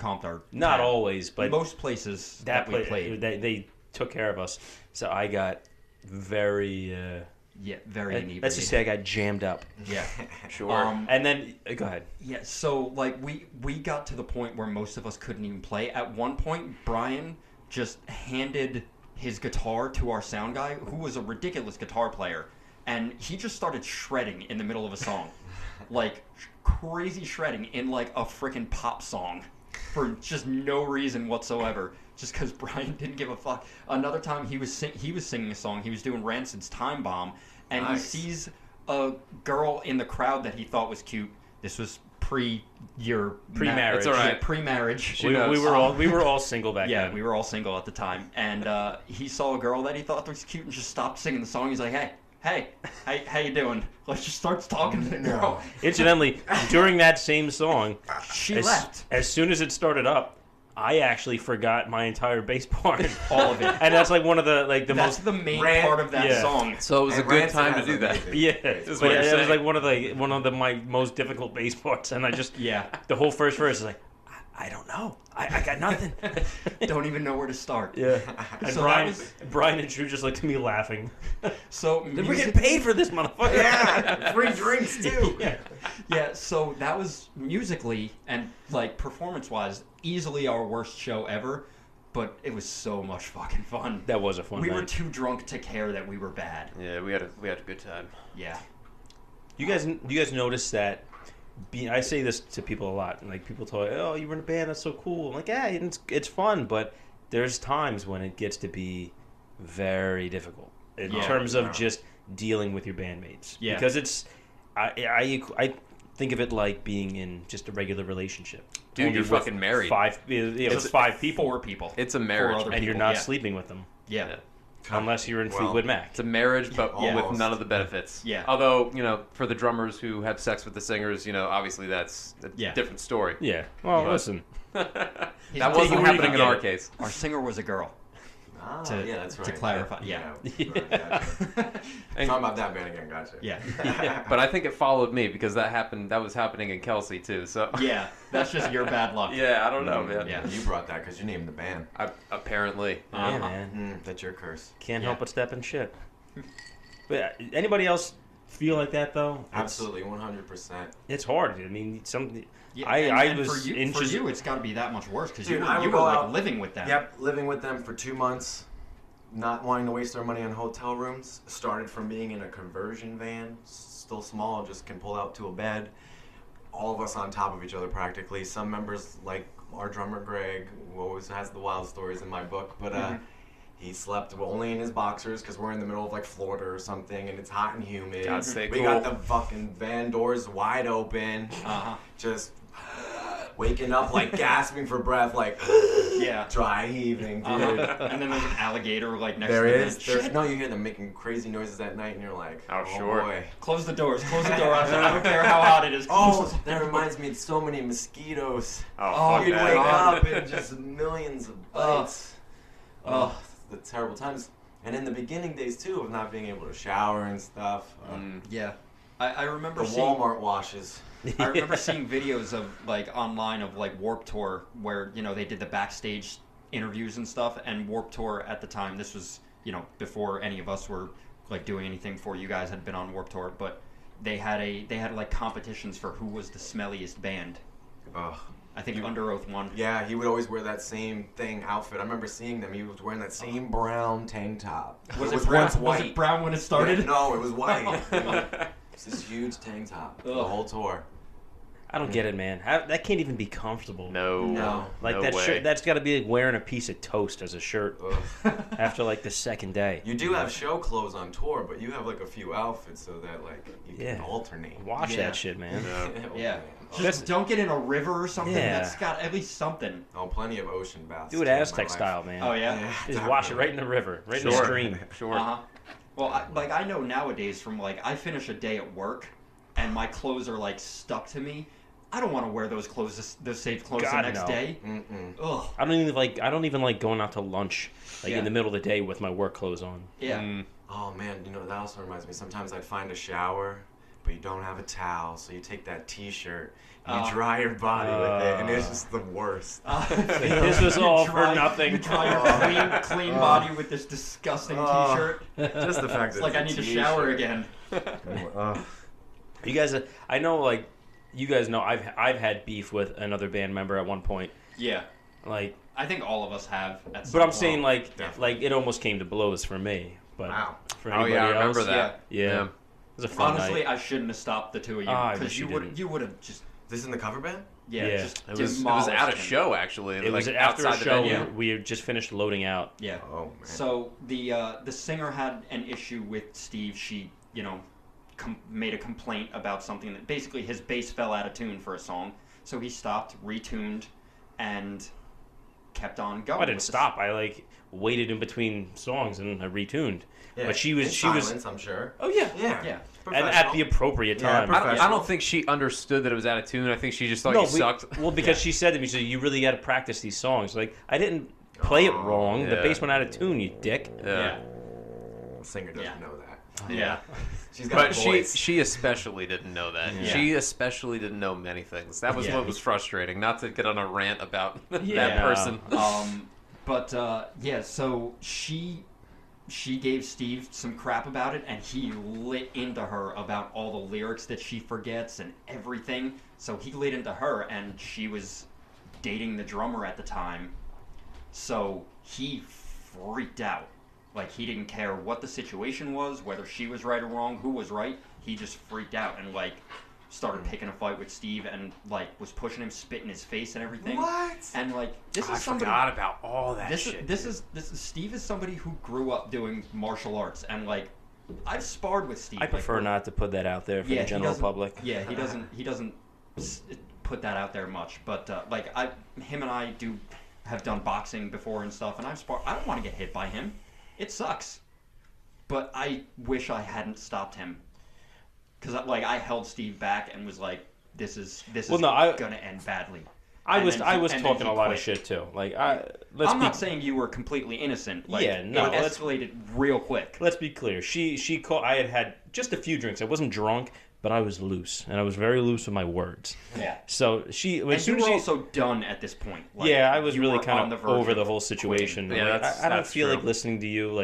Not tab. always, but most places that we played. they took care of us. So I got very. Yeah, very inebriated. Let's just say I got jammed up. Yeah. Sure. And then go ahead. Yeah, so like we got to the point where most of us couldn't even play. At one point, Brian just handed his guitar to our sound guy, who was a ridiculous guitar player, and he just started shredding in the middle of a song. Like crazy shredding in like a freaking pop song. for just no reason whatsoever, just because Brian didn't give a fuck. Another time he was singing a song. He was doing Rancid's Time Bomb, and Nice. he sees a girl in the crowd that he thought was cute. This was pre-marriage. It's all right. Yeah, pre-marriage. We were all single back Yeah, then. we were all single at the time, and he saw a girl that he thought was cute and just stopped singing the song. He's like, "Hey, how you doing?" Let's just start talking to the girl. Incidentally, during that same song, She left. As soon as it started up, I actually forgot my entire bass part, All of it. and that's like one of the That's most the main Ran- part of that yeah. song. So it was a And good Rancid time to has do that. amazing yeah. bass. But what you're it was saying. like one of my most difficult bass parts, and I just Yeah. the whole first verse is like I don't know, I got nothing. Don't even know where to start. Yeah, and So Brian and Drew just looked at me laughing. So We're music- getting paid for this, motherfucker. Yeah, free drinks too. Yeah, so that was musically and like performance-wise easily our worst show ever, but it was so much fucking fun. That was a fun We night. were too drunk to care that we were bad. Yeah, we had a good time. Yeah. Do you guys notice that? I say this to people a lot. Like people talk, "Oh, you were in a band. That's so cool." I'm like, yeah, it's fun, but there's times when it gets to be very difficult in Yeah. terms of Yeah. just dealing with your bandmates. Yeah. Because it's, I think of it like being in just a regular relationship. Dude, Only you're with fucking married. It's 5 people, 4 people. It's a Four marriage, other and you're people, not yeah. sleeping with them Yeah. unless you're in Well, Fleetwood Mac. It's a marriage, but Yeah. with Almost. none of the benefits. Yeah. Although, for the drummers who have sex with the singers, obviously that's a Yeah. different story. Yeah. Well, Yeah. listen. That He's wasn't taking where you happening can in get our it. case. Our singer was a girl. Ah, To- yeah, that's to right. clarify, yeah. Gotcha. And- Talking about that band again, gotcha. Yeah. But I think it followed me because that was happening in Kelsey too. So Yeah, that's just your bad luck. yeah, I don't know, man. Yeah. You brought that because you named the band. Apparently. Yeah, Uh-huh. man. That's your curse. Can't Yeah. help but step in shit. But anybody else feel like that though? Absolutely, 100%. It's hard. I mean, Yeah, I and was for you, inches. For you, it's got to be that much worse because Dude, you I were would go like out- living with them. Yep, living with them for 2 months, not wanting to waste their money on hotel rooms. Started from being in a conversion van, still small, just can pull out to a bed. All of us on top of each other practically. Some members, like our drummer Greg, who always has the wild stories in my book, but he slept only in his boxers because we're in the middle of like Florida or something, and it's hot and humid. Gotta stay we cool. got the fucking van doors wide open, just waking up like gasping for breath, like Yeah. dry heaving, dude. And then there's an alligator like next There to is. them. There's, Shit. no, you hear them making crazy noises at night, and you're like, Oh, oh sure. boy. Close the doors. Close the door. I don't care how hot it is. Close Oh, that reminds me of so many mosquitoes. Oh, You'd fuck wake that. up and just millions of bites. Ugh. The terrible times. And in the beginning days, too, of not being able to shower and stuff. Yeah. I remember The seeing Walmart washes. I remember seeing videos of like online of like Warped Tour where they did the backstage interviews and stuff, and Warped Tour at the time, this was before any of us were like doing anything before you guys had been on Warped Tour, but they had like competitions for who was the smelliest band. Ugh. I think Under Oath won. Yeah, he would always wear that same outfit. I remember seeing them. He was wearing that same brown tank top. Was it it brown? once white. Was it brown when it started? No, it was white. It's this huge tank top for the whole tour. I don't get it, man. That can't even be comfortable. No. Like no that way. shirt. That's got to be like wearing a piece of toast as a shirt Ugh. after like the second day. You do have show clothes on tour, but you have like a few outfits so that like you can Yeah. alternate. Wash Yeah. that shit, man. Yeah. Oh, Just don't get in a river or something. Yeah. That's got at least something. oh, plenty of ocean baths. Do it too in my Aztec life. style, man. Oh yeah. Yeah, Just wash it definitely. right in the river, right in the Sure. stream. Sure. Uh-huh. Well, I know nowadays from like I finish a day at work, and my clothes are like stuck to me. I don't want to wear those clothes, those safe clothes God, the next no. day. Mm-mm. Ugh. I don't even like going out to lunch like Yeah. in the middle of the day with my work clothes on. Yeah. Oh man, that also reminds me. Sometimes I'd find a shower, but you don't have a towel, so you take that T-shirt, and you dry your body with it, and it's just the worst. This was all for nothing. You dry your clean body with this disgusting T-shirt. Just the fact It's that like I need to shower again. You guys, I know, like you guys know, I've had beef with another band member at one point. Yeah. Like, I think all of us have. At some but I'm point. saying like Definitely. it almost came to blows for me. But Wow. for Oh anybody yeah, I remember else, that. Yeah. It was a fun Honestly, night. I shouldn't have stopped the two of you Ah, I because wish you didn't. you would have just This in the cover band? Yeah. Just It was demolished at a him. show actually. It was like, after a outside the show. venue. We had just finished loading out. Yeah. Oh, man. So the singer had an issue with Steve. She, made a complaint about something that basically his bass fell out of tune for a song. So he stopped, retuned, and kept on going. I didn't stop. I waited in between songs and I retuned. Yeah, But she in was. silence, I'm sure. Oh yeah. Yeah. Yeah. And at the appropriate time. I don't think she understood that it was out of tune. I think she just thought you sucked. Well, because she said to me, she said, "You really got to practice these songs." Like I didn't play it wrong. The yeah. bass went out of tune. You dick. Yeah. The singer doesn't know that. Yeah. She's got But a voice. she especially didn't know that. Yeah. She especially didn't know many things. That was what was frustrating. Not to get on a rant about Yeah. that person. So she gave Steve some crap about it, and he lit into her about all the lyrics that she forgets and everything. So he lit into her, and she was dating the drummer at the time. So he freaked out. Like, he didn't care what the situation was, whether she was right or wrong, who was right. He just freaked out and, started picking a fight with Steve and, was pushing him, spit in his face and everything. What? And, this I is somebody... forgot about all that This shit. is Steve is somebody who grew up doing martial arts, and I've sparred with Steve. I prefer not to put that out there for the general public. Yeah, he doesn't put that out there much. But him and I have done boxing before and stuff, and I've sparred. I don't want to get hit by him. It sucks. But I wish I hadn't stopped him, because I held Steve back and was like, this is gonna end badly. I was talking a lot of shit too. I'm not saying you were completely innocent. It escalated real quick. Let's be clear. She called. I had just a few drinks. I wasn't drunk, but I was loose, and I was very loose with my words. Yeah. So she. And you were also done at this point. I was really kind on the of verge over of the whole situation. quitting. Yeah, I don't that's feel true. like listening to you.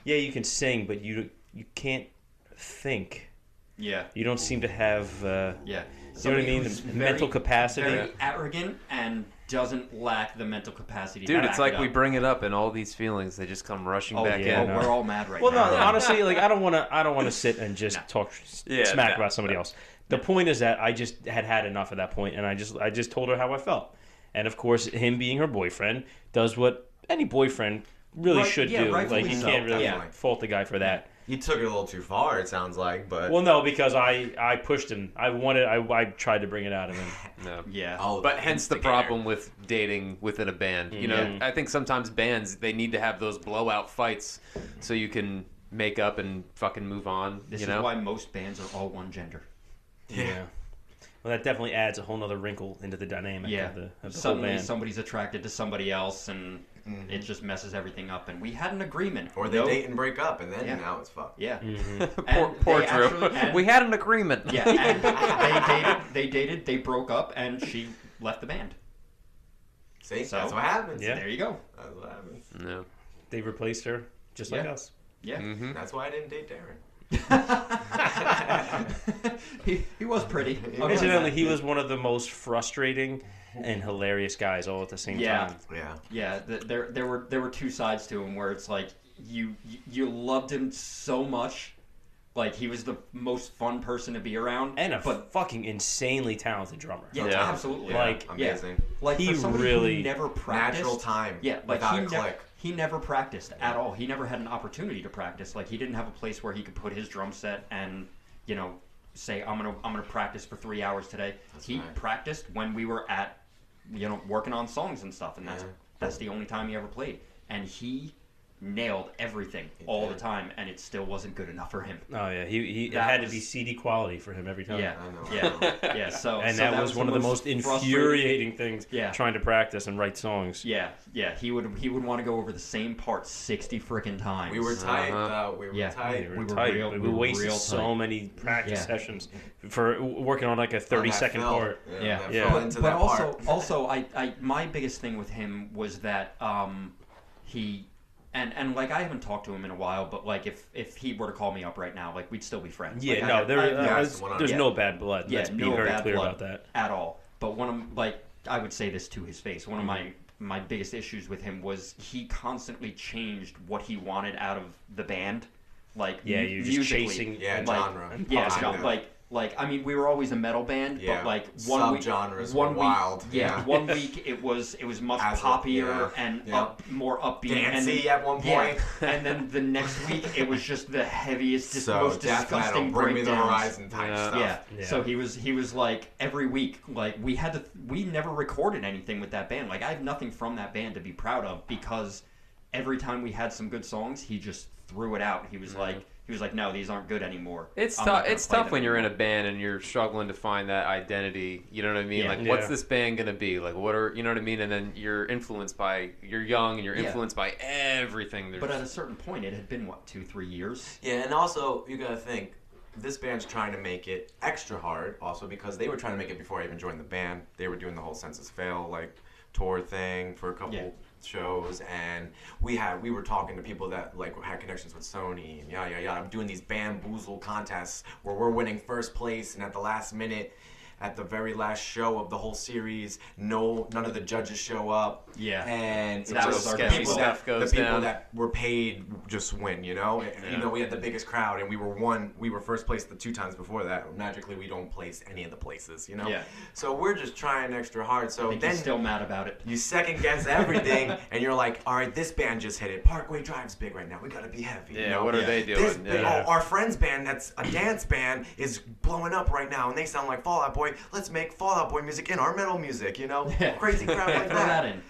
Yeah, you can sing, but you can't think. Yeah. You don't seem to have. Yeah. You know what I Somebody mean? who's The mental capacity. Very arrogant and doesn't lack the mental capacity. Dude, to it's back like it we up. bring it up, and all these feelings they just come rushing back yeah, in. no. We're all mad right Well, now. no, honestly, I don't want to sit and just talk smack about somebody else. The point is that I just had enough at that point, and I just told her how I felt. And of course, him being her boyfriend does what any boyfriend really should do. rightfully You so. can't really Definitely. fault the guy for that. You took it a little too far, it sounds like, but... Well, no, because I pushed him. I tried to bring it out of him. No. Yeah. Oh, But hence the instigator. problem with dating within a band. You know, I think sometimes bands, they need to have those blowout fights so you can make up and fucking move on. This you is know? why most bands are all one gender. Yeah. Well, that definitely adds a whole nother wrinkle into the dynamic of the whole Suddenly band. somebody's attracted to somebody else, and it just messes everything up. And we had an agreement. Or they date and break up, and then now it's fucked. Yeah. Poor Drew. We had an agreement. Yeah, and they dated, they broke up, and she left the band. See, So, that's what happens. Yeah. There you go. That's what happens. No. They replaced her just like Yeah. us. Yeah. That's why I didn't date Darren. He was pretty. Incidentally, he was one of the most frustrating and hilarious guys all at the same time. Yeah. Yeah, there were two sides to him where it's like you loved him so much, like he was the most fun person to be around, And a fucking insanely talented drummer. yeah, Yeah. absolutely, Amazing. like He for somebody really- who never practiced, Natural time. yeah, like without a click. he never practiced at all. He never had an opportunity to practice. Like he didn't have a place where he could put his drum set and say I'm gonna practice for 3 hours today. He right. practiced when we were at working on songs and stuff, and that's the only time he ever played. And he nailed everything all the time, and it still wasn't good enough for him. Oh yeah, it That had was- to be CD quality for him every time. Yeah, I know. yeah. So And so that was one of the most infuriating things. Yeah. Trying to practice and write songs. Yeah. He would want to go over the same part 60 freaking times. We were tight, though. We were Yeah. tight. We We were were tight. real- we we were wasted real so tight. many practice Yeah. sessions for working on like a 30-second part. Yeah. that Yeah. fell into But that also, part. also, I my biggest thing with him was that he and like I haven't talked to him in a while, but like if he were to call me up right now, like we'd still be friends. Yeah, Like, no, yes, there's yeah. no bad blood. Yeah, Let's be no very bad clear blood about that. at all. But one of I would say this to his face. One of my biggest issues with him was he constantly changed what he wanted out of the band. Like Yeah, you're just musically. chasing Yeah, like, genre. Yeah, Kind of. like Like, I mean, we were always a metal band, Yeah. but like one week, Subgenres one were week, wild. yeah, one week it was much poppier and more upbeat, dancey at one point. And then the next week it was just the heaviest, just So most death disgusting metal, bring me the breakdowns. horizon type stuff. Yeah. So he was like every week, like we never recorded anything with that band. Like I have nothing from that band to be proud of because every time we had some good songs, he just threw it out. He was like, no, these aren't good anymore. It's tough. It's tough when you're in a band and you're struggling to find that identity. You know what I mean? Like, what's this band gonna be? Like, what are you know what I mean? And then you're young and you're influenced by everything. But at a certain point, it had been what 2-3 years. Yeah, and also you gotta think. This band's trying to make it extra hard, also because they were trying to make it before I even joined the band. They were doing the whole Census Fail like tour thing for a couple shows, and we were talking to people that like had connections with Sony and yada. I'm doing these bamboozle contests where we're winning first place, and at the last minute, at the very last show of the whole series, none of the judges show up. Yeah, and so just sketchy stuff goes down. The people that were paid just win. You know, even though we had the biggest crowd and we were first place the 2 times before that. Magically, we don't place any of the places. You know, so we're just trying extra hard. So then he's still mad about it. You second guess everything, and you're like, all right, this band just hit it. Parkway Drive's big right now. We gotta be heavy. Yeah, you know? what are they doing? Our friend's band, that's a dance band, is blowing up right now, and they sound like Fall Out Boy. Let's make Fall Out Boy music in our metal music, you know? Crazy crap like Throw that in.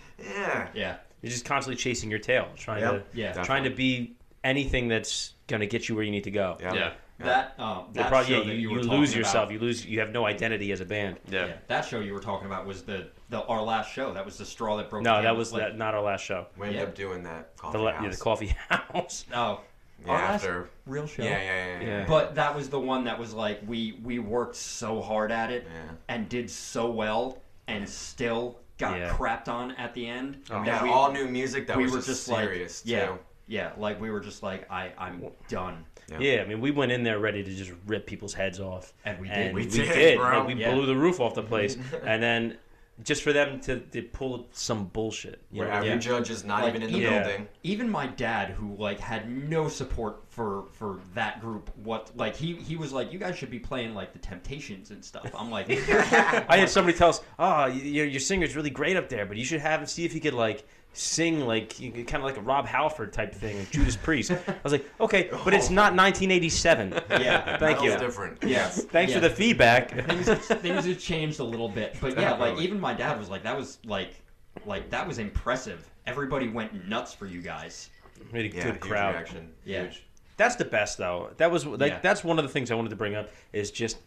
Yeah. You're just constantly chasing your tail, trying to be anything that's gonna get you where you need to go. That show that you lose yourself. You have no identity as a band. Yeah. That show you were talking about was our last show. That was the straw that broke. No, that was not our last show. We ended up doing that the coffee house. Oh. Yeah, after real show. Yeah. But that was the one that was like we worked so hard at it and did so well and still got crapped on at the end. All new music that was just serious too. Yeah, like we were just like I'm done. Yeah, I mean, we went in there ready to just rip people's heads off, and we did. We did. Bro. And we blew the roof off the place, and then just for them to pull some bullshit. Where every judge is not even in the building. Even my dad, who like had no support for that group, he was like, you guys should be playing like the Temptations and stuff. I'm like, I had somebody tell us, your singer's really great up there, but you should have him see if he could like sing like kind of like a Rob Halford type thing, like Judas Priest. I was like, okay, but it's not 1987. Yeah, thank you. Different. Yes, thanks for the feedback. Things have changed a little bit, but like even my dad was like, that was like that was impressive. Everybody went nuts for you guys. Made a good crowd. Reaction. Yeah, huge. That's the best though. That was like that's one of the things I wanted to bring up is just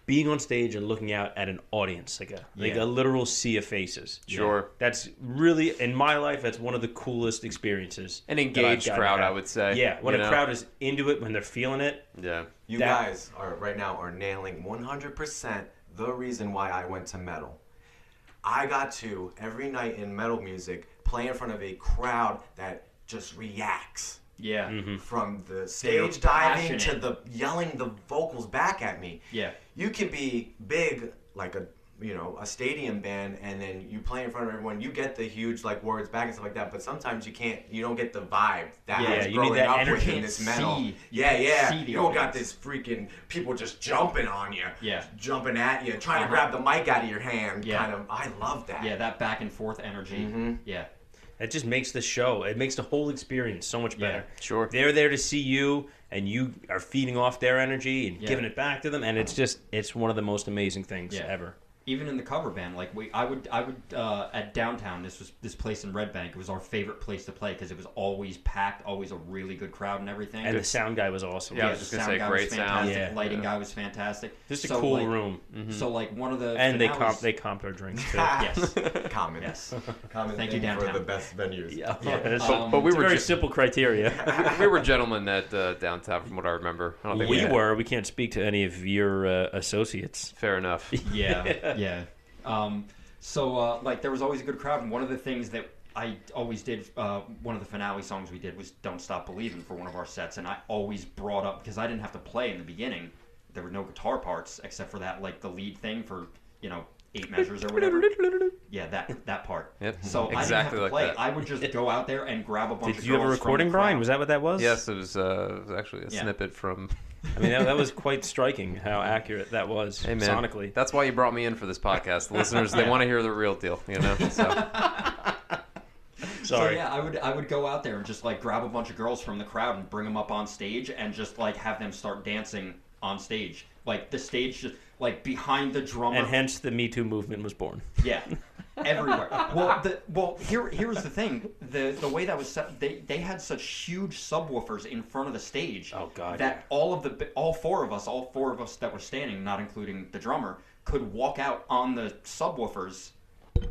being on stage and looking out at an audience, like a literal sea of faces. Sure. That's really, in my life, that's one of the coolest experiences. An engaged crowd, I would say. Yeah, when a crowd is into it, when they're feeling it. Yeah. You guys right now are nailing 100% the reason why I went to metal. I got to, every night in metal music, play in front of a crowd that just reacts. Yeah. Mm-hmm. From the stage diving to the yelling the vocals back at me. Yeah. You can be big like a stadium band, and then you play in front of everyone. You get the huge like words back and stuff like that, but sometimes you don't get the vibe that I was growing up with in this metal. You don't got this freaking people just jumping on you. Yeah. Jumping at you, trying to grab the mic out of your hand. Yeah. Kind of. I love that. Yeah, that back and forth energy. Mm-hmm. Yeah. It just makes the show, it makes the whole experience so much better. Yeah, sure. They're there to see you, and you are feeding off their energy and giving it back to them, and it's one of the most amazing things ever. Even in the cover band, like I would at downtown. This place in Red Bank. It was our favorite place to play because it was always packed, always a really good crowd and everything. And the sound guy was awesome. Yeah, I was just gonna say great sound. Yeah. Lighting guy was fantastic. Just a cool room. Mm-hmm. So like one of the and they comped our drinks too. Yes, common. Yes, common. Thank you, downtown. For the best venues. Yeah, but we it's were very simple criteria. We were gentlemen at downtown, from what I remember. I don't think we were. We can't speak to any of your associates. Fair enough. Yeah. So like there was always a good crowd, and one of the things that I always did, one of the finale songs we did was "Don't Stop Believin'" for one of our sets, and I always brought up, because I didn't have to play in the beginning, there were no guitar parts except for that, like the lead thing for 8 measures or whatever. Yeah, that part. Yep. So Exactly I didn't have to like play. that. I would just go out there and grab a bunch of girls. Did you have a recording, from the crowd. Brian? Was that what that was? Yes, it was actually a snippet from. I mean, that was quite striking how accurate that was Hey, man, sonically. that's why you brought me in for this podcast. The listeners, they want to hear the real deal, you know. So. Sorry. So yeah, I would go out there and just like grab a bunch of girls from the crowd and bring them up on stage and just like have them start dancing on stage. Like the stage just like behind the drummer. And hence the Me Too movement was born. Yeah, everywhere. Here's the thing. The way that was set, they had such huge subwoofers in front of the stage. Oh, God, That all four of us that were standing, not including the drummer, could walk out on the subwoofers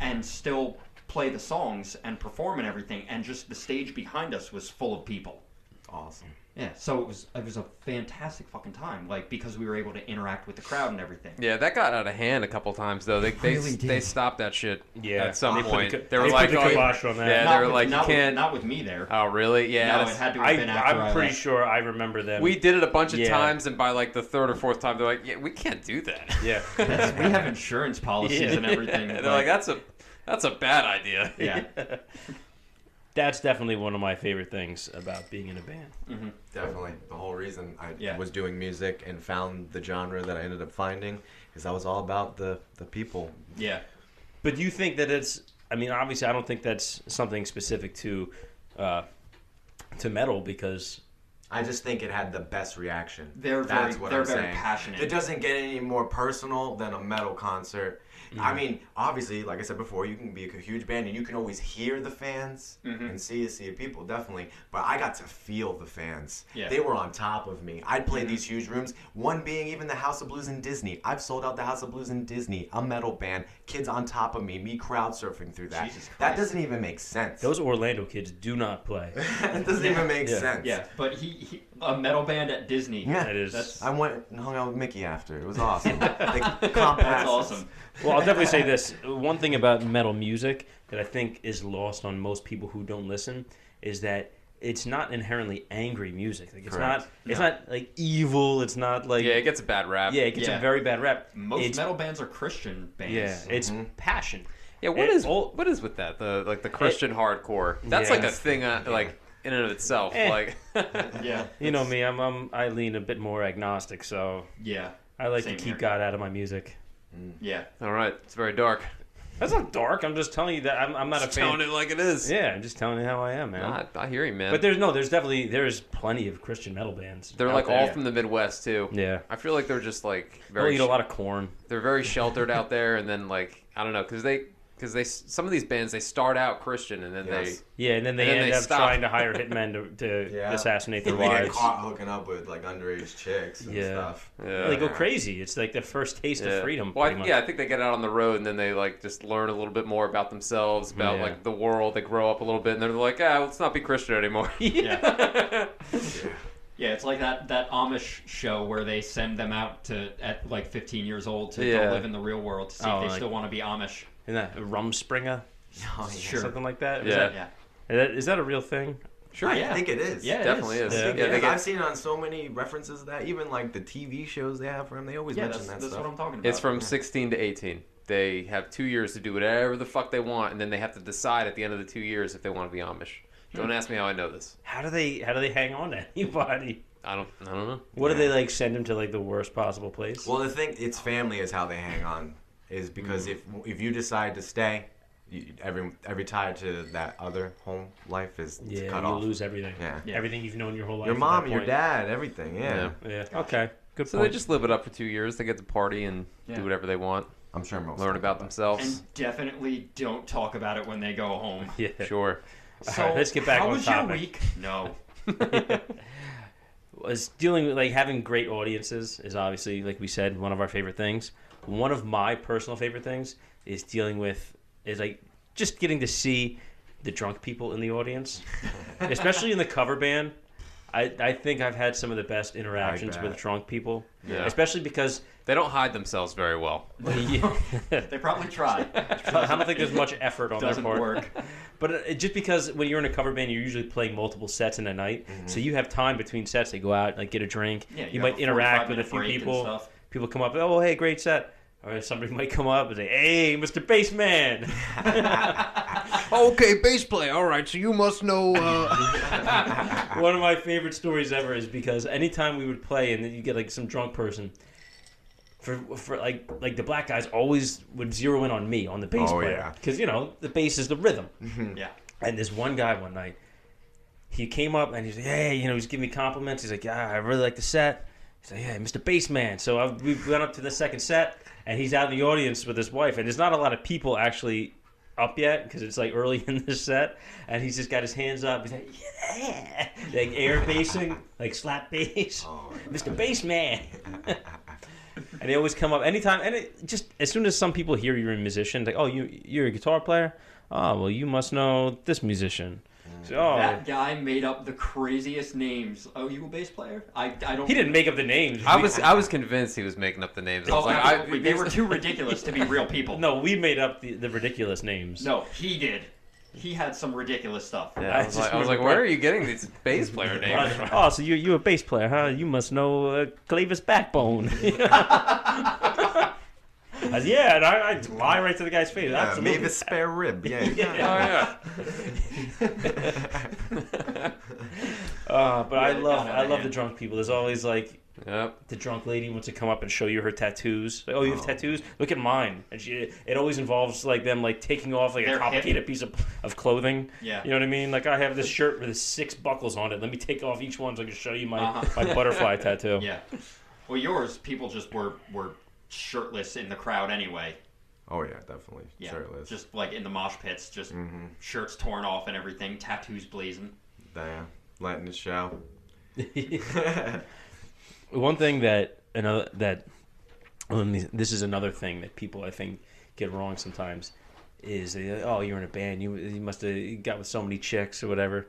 and still play the songs and perform and everything, and just the stage behind us was full of people. Awesome. Yeah, so it was a fantastic fucking time, like because we were able to interact with the crowd and everything. Yeah, that got out of hand a couple times though. They stopped that shit. Yeah, at some they put point. they were like, "Oh, kibosh on that." Yeah, Not they were with- like, "You not with- can't." Not with me there. Oh, really? Yeah. No, it had to have been after I'm pretty left. sure I remember them. We did it a bunch of Yeah. times, and by like the third or fourth time, they're like, "Yeah, we can't do that." Yeah. We have insurance policies and everything. They're like, "That's a bad idea." Yeah. That's definitely one of my favorite things about being in a band. Mm-hmm. Definitely. The whole reason I Yeah. was doing music and found the genre that I ended up finding is I was all about the people. Yeah. But do you think that it's? I mean, obviously, I don't think that's something specific to metal because I just think it had the best reaction. They're That's very- what they're I'm very saying. passionate. It doesn't get any more personal than a metal concert. I mean, obviously, like I said before, you can be a huge band and you can always hear the fans and see a sea of people, definitely. But I got to feel the fans. Yeah. They were on top of me. I'd play these huge rooms, one being even the House of Blues in Disney. I've sold out the House of Blues in Disney, a metal band, kids on top of me crowd surfing through that. Jesus That Christ. doesn't even make sense. those Orlando kids do not play. It doesn't even make Yeah. sense. Yeah, but he a metal band at Disney. Yeah. That is. That's I went and hung out with Mickey after. It was awesome. They comp that's passes. awesome. Well, I'll definitely say this. One thing about metal music that I think is lost on most people who don't listen is that it's not inherently angry music. Like it's Correct. not like evil. It's not like Yeah, it gets a bad rap. yeah, it gets Yeah. a very bad rap. Most It's- metal bands are Christian bands. Yeah, it's passion. Yeah, What is with that? The Christian hardcore. That's Yeah. like a thing like in and of itself. Eh. Like Yeah. You know me, I lean a bit more agnostic, so Yeah. I like Same to keep here. God out of my music. Yeah. all right, it's very dark. That's not dark. I'm just telling you that I'm not Just a fan. telling it like it is. Yeah, I'm just telling you how I am, man. Nah, I hear you, man. But there's plenty of Christian metal bands. they're out like there. all from the Midwest too. Yeah. I feel like they're just like They'll very. eat a lot of corn. They're very sheltered out there, and then like I don't know, because they some of these bands they start out Christian and then Yes. Yeah, and then they And then end they up stop. trying to hire hitmen to Yeah. assassinate their They get wives. caught hooking up with like underage chicks and Yeah. stuff. Yeah. They go crazy. It's like the first taste of freedom. Well, pretty much. I think they get out on the road and then they like just learn a little bit more about themselves, about Yeah. like the world. They grow up a little bit and they're like, let's not be Christian anymore. Yeah. Yeah, it's like that Amish show where they send them out at like 15 years old to Yeah. go live in the real world to see Oh, if they like- still want to be Amish. Isn't that Rumspringer? Oh, yeah. Sure. Something like that? Yeah. Yeah. Is that a real thing? Sure. I think it is. Yeah, it Definitely is. Yeah. I think Yeah, it they is. get- I've seen it on so many references of that. Even like the TV shows they have for him, they always Yeah, mention that's that stuff. what I'm talking about. It's from 16 to 18. They have 2 years to do whatever the fuck they want, and then they have to decide at the end of the 2 years if they want to be Amish. Don't ask me how I know this. How do they hang on to anybody? I don't know. What do they like send them to like the worst possible place? Well, the thing, it's family is how they hang on. Is because if you decide to stay, every tie to that other home life is yeah, cut you off. lose everything. Yeah. Everything you've known your whole life. Your at mom, that your point. dad, everything. Yeah. Yeah. Okay. Good So point. they just live it up for 2 years. They get to party and Yeah. do whatever they want. I'm sure most Learn of about them. themselves. And definitely don't talk about it when they go home. Yeah. Sure. So, All right, let's get back how on was topic. your week? No. Was dealing with like having great audiences is obviously, like we said, one of our favorite things. One of my personal favorite things is like just getting to see the drunk people in the audience, especially in the cover band. I think I've had some of the best interactions with drunk people, Yeah. especially because They don't hide themselves very well. They probably try. I don't think there's much effort on Doesn't their part. work. But just because when you're in a cover band, you're usually playing multiple sets in a night, so you have time between sets to go out, like get a drink. Yeah, you you might have a interact with a 45-minute few break and people. stuff. People come up, oh hey, great set. or somebody might come up and say, "Hey, Mr. Bassman." Okay, bass player. All right, so you must know. One of my favorite stories ever is because anytime we would play and then you get like some drunk person, for like the black guys always would zero in on me, on the bass player, because the bass is the rhythm. Yeah. And this one guy one night, he came up and he's like, "Hey," he's giving me compliments. He's like, "Yeah, I really like the set." He's like, "Yeah, Mr. Bassman." So we went up to the second set, and he's out in the audience with his wife, and there's not a lot of people actually up yet because it's like early in the set, and he's just got his hands up. He's like, "Yeah," like air bassing, like slap bass, Mr. Bassman. And they always come up anytime, and just as soon as some people hear you're a musician, like, "Oh, you're a guitar player? Oh, well, you must know this musician." So, That guy made up the craziest names. Oh, you a bass player? I don't. He didn't make up the names. I was convinced he was making up the names. I was like, they were too ridiculous to be real people. No, we made up the ridiculous names. No, he did. He had some ridiculous stuff. Yeah, I was like, where are you getting these bass player names from? Oh, so you a bass player, huh? You must know Clavis Backbone. Yeah, and I lie right to the guy's face. Yeah, Mavis Spare Rib. Yeah. But I love the drunk people. There's always like Yep. the drunk lady wants to come up and show you her tattoos. Like, "Oh, you have tattoos? Look at mine." And it always involves like them like taking off like a complicated piece of clothing. Yeah. You know what I mean? Like, I have this shirt with 6 buckles on it. Let me take off each one so I can show you my butterfly tattoo. Yeah. Well, yours, people just were shirtless in the crowd anyway. Oh yeah, definitely. Yeah. Shirtless. Just like in the mosh pits, just shirts torn off and everything, tattoos blazing. Damn. Letting it show. One thing this is another thing that people I think get wrong sometimes is "Oh, you're in a band, you must have got with so many chicks or whatever."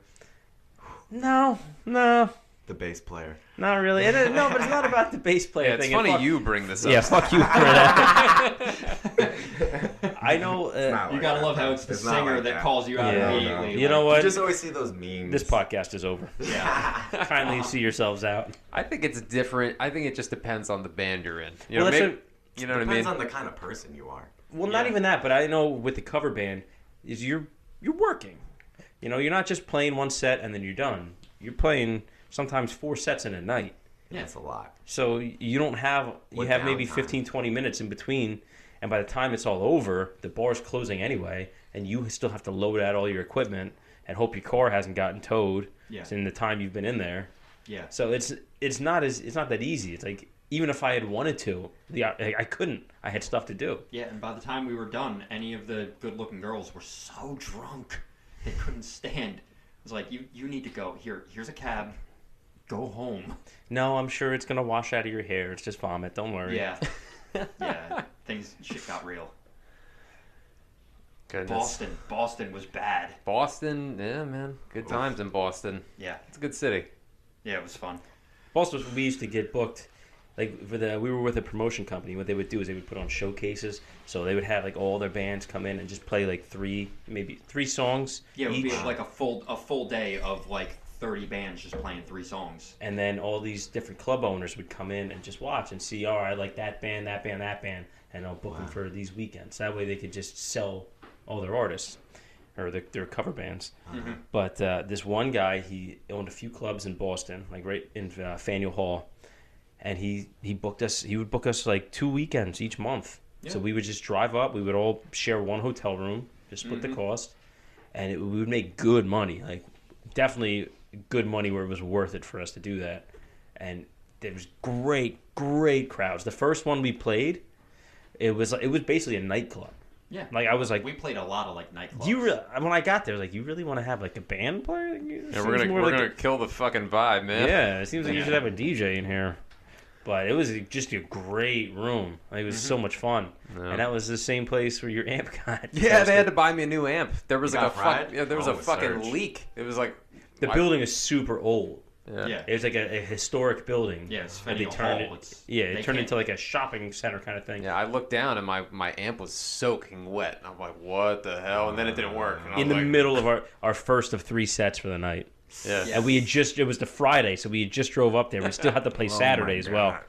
No, The bass player. not really. No, but it's not about the bass player It's thing. funny you bring this up. Yeah, fuck you for that. I know. You gotta love how it's the singer that calls you out immediately. You know what? You just always see those memes. This podcast is over. Yeah. Kindly see yourselves out. I think it's different. I think it just depends on the band you're in. You Well, know, that's you know what I mean? Depends on the kind of person you are. Well, not even that, but I know with the cover band is you're working. You're not just playing one set and then you're done. You're playing sometimes 4 sets in a night. Yeah, it's a lot. So you don't have maybe 15, 20 minutes in between, and by the time it's all over, the bar's closing anyway, and you still have to load out all your equipment and hope your car hasn't gotten towed in the time you've been in there. Yeah. So it's not that easy. It's like, even if I had wanted to, I couldn't. I had stuff to do. Yeah, and by the time we were done, any of the good-looking girls were so drunk they couldn't stand. It was like, you need to go. Here's a cab. Go home. No, I'm sure it's gonna wash out of your hair. It's just vomit. Don't worry. Yeah. Yeah. Shit got real. Goodness. Boston was bad. Boston, yeah, man. Good times in Boston. Yeah. It's a good city. Yeah, it was fun. Boston, we used to get booked. Like we were with a promotion company. What they would do is they would put on showcases. So they would have like all their bands come in and just play like 3 songs. Yeah, it would each. be like a full day of like 30 bands just playing 3 songs. And then all these different club owners would come in and just watch and see, all right, I like that band, and I'll book them for these weekends. That way they could just sell all their artists or their cover bands. Mm-hmm. But this one guy, he owned a few clubs in Boston, like right in Faneuil Hall, and he booked us. He would book us like 2 weekends each month. Yeah. So we would just drive up. We would all share one hotel room, just split the cost, and we would make good money. Like definitely good money where it was worth it for us to do that. And there was great crowds. The first one we played, it was basically a nightclub. Yeah, like I was like, we played a lot of like nightclubs. When I got there, I was like, you really want to have like a band player? Yeah, we're gonna kill the fucking vibe, man. Yeah, it seems like you should have a DJ in here. But it was just a great room. Like, it was so much fun, and that was the same place where your amp got. Yeah, they had to buy me a new amp. There was like a fucking surge. leak. It was like the building is super old. Yeah. It was like a historic building. Yeah, it's Faneuil Hall. It turned into like a shopping center kind of thing. Yeah, I looked down and my amp was soaking wet. I'm like, what the hell? And then it didn't work. In the middle of our first of 3 sets for the night. Yeah. And it was the Friday, so we had just drove up there. We still had to play Saturday as well.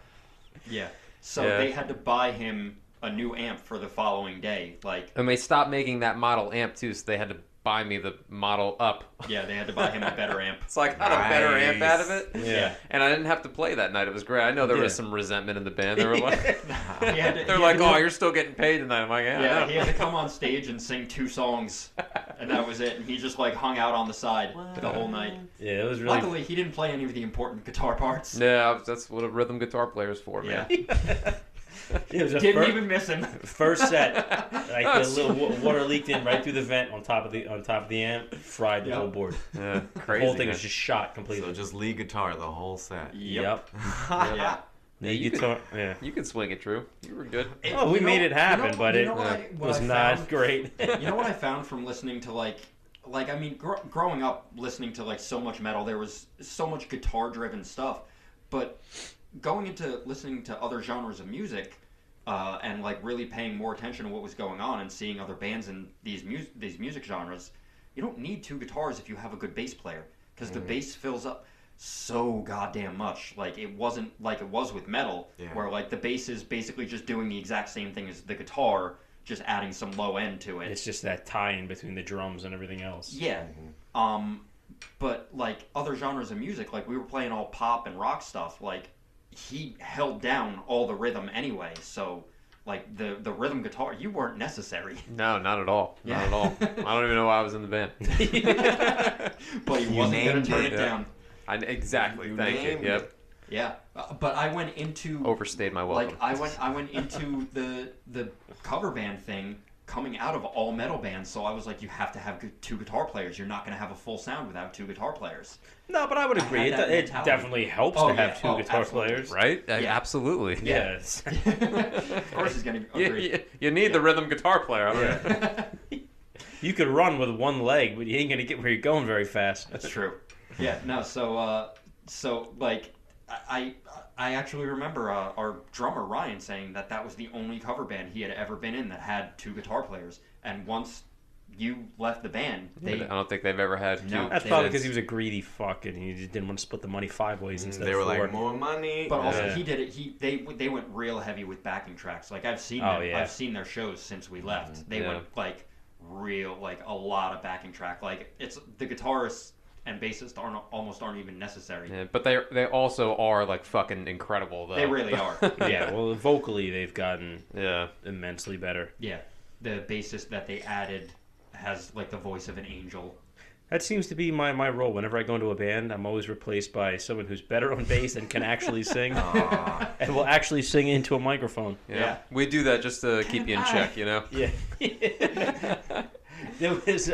Yeah. So they had to buy him a new amp for the following day. Like, And they stopped making that model amp too, so they had to buy me the model up. yeah, they had to buy him a better amp. So I got a better amp out of it. Yeah. And I didn't have to play that night. It was great. I know there was some resentment in the band. They were like, they're like, "Oh, you're still getting paid tonight." I'm like, "Yeah, I Yeah, know." he had to come on stage and sing 2 songs, and that was it. And he just like hung out on the side the whole night. Yeah, it was really. Luckily, he didn't play any of the important guitar parts. Yeah, that's what a rhythm guitar player is for, man. Yeah, It was a didn't even miss him. first set. Like a little water leaked in right through the vent on top of the amp, fried the Yep. whole board. Yeah, The crazy. whole thing man. was just shot completely. So just lead guitar the whole set. Yep. Yeah. The you guitar. Yeah. You could swing it, Drew. You were good. Oh, we You made know- it happen, you know- but you it know what was I not found? great. You know what I found from listening to like I mean, growing up listening to like so much metal, there was so much guitar-driven stuff, but going into listening to other genres of music and like really paying more attention to what was going on and seeing other bands in these music genres, you don't need 2 guitars if you have a good bass player, because the bass fills up so goddamn much. Like, it wasn't like it was with metal, where like the bass is basically just doing the exact same thing as the guitar, just adding some low end to it. It's just that tie-in between the drums and everything else. Yeah. But like other genres of music, like we were playing all pop and rock stuff, like he held down all the rhythm anyway, so like the rhythm guitar, you weren't necessary. No, not at all. Yeah. Not at all. I don't even know why I was in the band. But he wasn't gonna named turn it. it down. Exactly. Thank you. named Yep. Yeah. But I went into Overstayed my welcome. like I went into the cover band thing coming out of all metal bands, so I was like, you have to have 2 guitar players. You're not going to have a full sound without 2 guitar players. No, but I would agree. had that It mentality. definitely helps Oh, to yeah. have 2 Oh, guitar absolutely. players. Right? Yeah. Absolutely. Yes. Of course he's going to agree. You need the rhythm guitar player. You could run with one leg, but you ain't gonna get where you're going very fast. That's true. Yeah, no, so like I actually remember our drummer Ryan saying that was the only cover band he had ever been in that had 2 guitar players, and once you left the band, I don't think they've ever had two. No. That's kids. probably because he was a greedy fuck and he just didn't want to split the money 5 ways instead They of were 4. like, more money. but also Yeah. he did it. They went real heavy with backing tracks. Like I've seen Oh, them, yeah. I've seen their shows since we left. They Yeah. went like real, like a lot of backing track. Like it's the guitarists and bassists aren't even necessary. Yeah, but they also are like fucking incredible though. They really are. Yeah, well, vocally they've gotten Yeah. immensely better. Yeah, the bassist that they added has like the voice of an angel. That seems to be my role. Whenever I go into a band, I'm always replaced by someone who's better on bass and can actually sing, and will actually sing into a microphone. Yeah. We do that just to keep you in check, you know? Yeah. There was,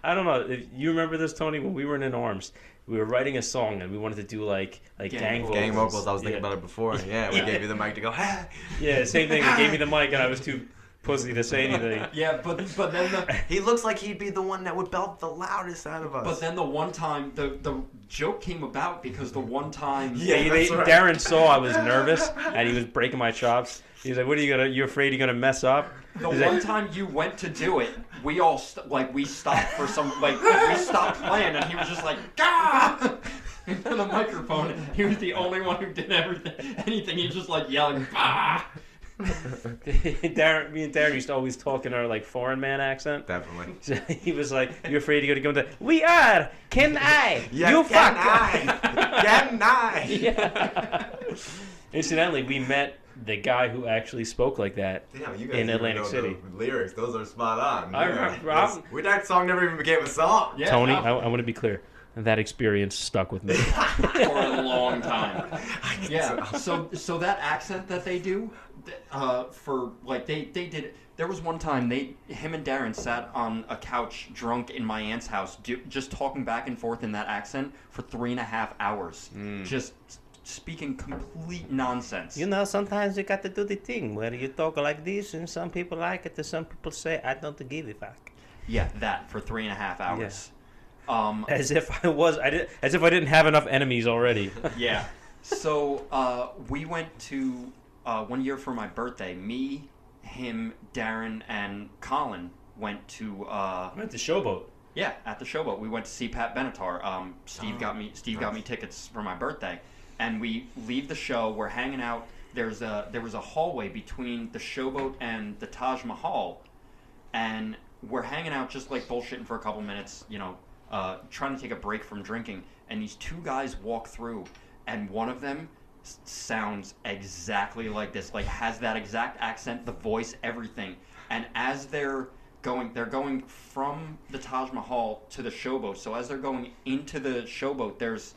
I don't know, if you remember this, Tony, when we were in Arms, we were writing a song and we wanted to do like gang vocals. Gang vocals, I was thinking Yeah. about it before. Yeah, we gave you the mic to go, ha! Yeah, same thing. They gave me the mic and I was too pussy to say anything. Yeah, but then He looks like he'd be the one that would belt the loudest out of us. but then the one time the joke came about because the one time That's right. Darren saw I was nervous and he was breaking my chops. He's like, "What are you gonna? You afraid you're gonna mess up?" the He's one like, time you went to do it, we all we stopped for some we stopped playing and he was just like Gah! Into the microphone. He was the only one who did anything. He was just like yelling bah! me and Darren used to always talk in our like foreign man accent. Definitely. So he was like, "You afraid you're gonna go into? We are. Can I? Yeah, you can fuck." I? Can I? Yeah. Incidentally, we met the guy who actually spoke like that Damn, you guys in even Atlantic know City. the lyrics, those are spot on. I remember- That song never even became a song. Yeah, Tony, no, I want to be clear. That experience stuck with me. for a long time. Yeah. So that accent that they do, for like they did. There was one time him and Darren sat on a couch drunk in my aunt's house, just talking back and forth in that accent for 3.5 hours, just speaking complete nonsense. You know, sometimes you got to do the thing where you talk like this, and some people like it, and some people say, "I don't give a fuck." Yeah, that for 3.5 hours. As if I didn't have enough enemies already. Yeah. So we went to one year for my birthday. Me, him, Darren, and Colin went to. Went to Showboat. Yeah, at the Showboat. We went to see Pat Benatar. Steve got me tickets for my birthday, and we leave the show. We're hanging out there was a hallway between the Showboat and the Taj Mahal, and we're hanging out just like bullshitting for a couple minutes, trying to take a break from drinking, and these two guys walk through, and one of them sounds exactly like this, like has that exact accent, the voice, everything. And as they're going from the Taj Mahal to the Showboat. So as they're going into the Showboat, there's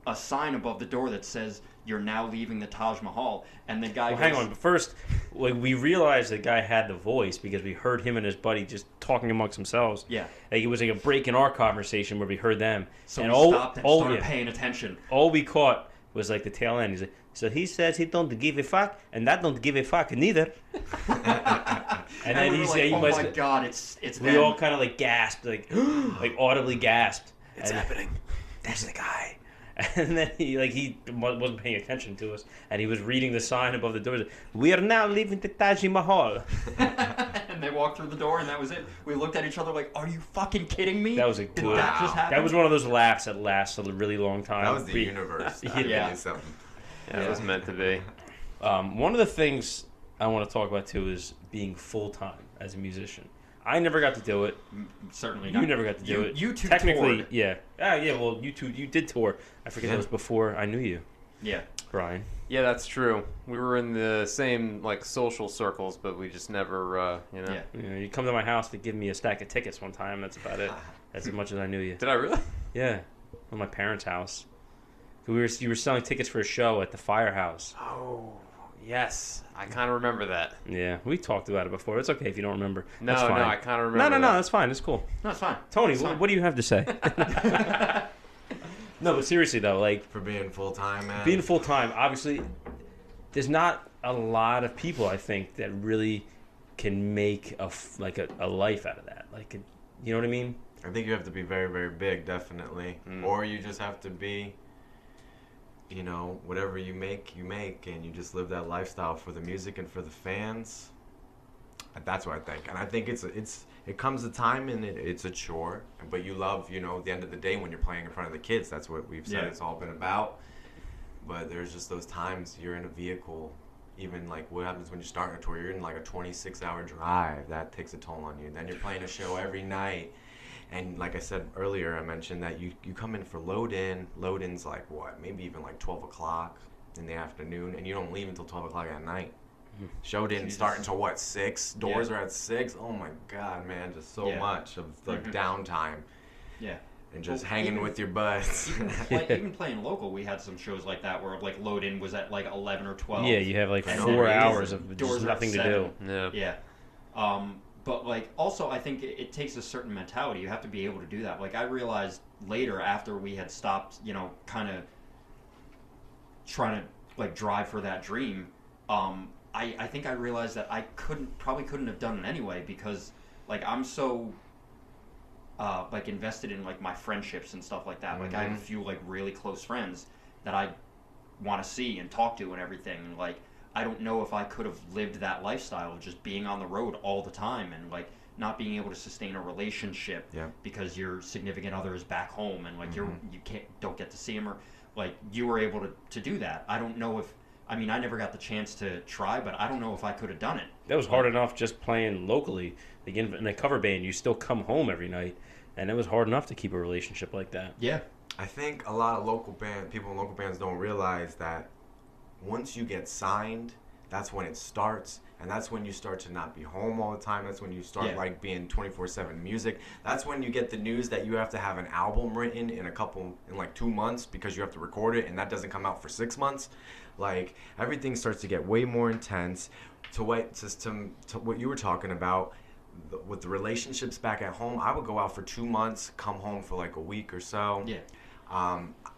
a sign above the door that says, "You're now leaving the Taj Mahal." And the guy hang on. But first, we realized the guy had the voice because we heard him and his buddy just talking amongst themselves. Yeah. Like, it was like a break in our conversation where we heard them. So and we stopped and started paying attention. All we caught was like the tail end. He's like, so he says he don't give a fuck, and I don't give a fuck neither. And then we were like, "Oh my god, it's we them." all kind of like gasped, like like audibly gasped. It's happening. There's the guy. And then he wasn't paying attention to us, and he was reading the sign above the door. We are now leaving the Taj Mahal. And they walked through the door, and that was it. We looked at each other like, "Are you fucking kidding me?" That was Did that just happen? That was one of those laughs that lasts a really long time. That was the universe. Yeah. Something. Yeah, it was meant to be. One of the things I want to talk about too is being full time as a musician. I never got to do it. Certainly You not. never got to do it. You two technically, toured. yeah. Well, you did tour. I forget that was before I knew you, Yeah. Brian. Yeah, that's true. We were in the same like social circles, but we just never, Yeah. You come to my house to give me a stack of tickets one time. That's about it. That's as much as I knew you. Did I really? Yeah, at my parents' house. You were selling tickets for a show at the Firehouse. Oh, yes. I kind of remember that. Yeah, we talked about it before. It's okay if you don't remember. No, That's fine. I kind of remember. No, that's fine. It's cool. No, it's fine. Tony, It's fine. what do you have to say? No, but seriously though, like For being full time, man. being full time, obviously, there's not a lot of people I think that really can make a life out of that. Like, you know what I mean? I think you have to be very, very big, definitely. Or you just have to be, whatever you make, and you just live that lifestyle for the music and for the fans. That's what I think. And I think it comes a time and it's a chore, but you love, the end of the day when you're playing in front of the kids. That's what we've said it's all been about. But there's just those times you're in a vehicle, even like what happens when you start a tour, you're in like a 26-hour drive. That takes a toll on you. Then you're playing a show every night. And like I said earlier, I mentioned that you come in for load-in. Load-in's like what? Maybe even like 12 o'clock in the afternoon, and you don't leave until 12 o'clock at night. Show didn't start until what, 6? Doors are at 6. Oh my god, man, just so much of like downtime. Yeah. And just hanging with your buds. Even playing local, we had some shows like that where like load in was at like 11 or 12. Yeah, you have like And 4 then hours of doors just are at nothing to 7. do. Yeah. Yeah. But like also I think it takes a certain mentality. You have to be able to do that. Like I realized later after we had stopped, kind of trying to like drive for that dream, I think I realized that I probably couldn't have done it anyway because like I'm so like invested in like my friendships and stuff like that. Like I have a few like really close friends that I want to see and talk to and everything. And like I don't know if I could have lived that lifestyle of just being on the road all the time and like not being able to sustain a relationship because your significant other is back home and like you don't get to see him, or like you were able to do that. I don't know if I never got the chance to try, but I don't know if I could have done it. That was hard enough just playing locally. Again, in a cover band, you still come home every night, and it was hard enough to keep a relationship like that. Yeah. I think a lot of people in local bands don't realize that once you get signed, that's when it starts, and that's when you start to not be home all the time. That's when you start like being 24/7 music. That's when you get the news that you have to have an album written in like 2 months because you have to record it, and that doesn't come out for 6 months. Like everything starts to get way more intense. To what you were talking about with the relationships back at home, I would go out for 2 months, come home for like a week or so. Yeah.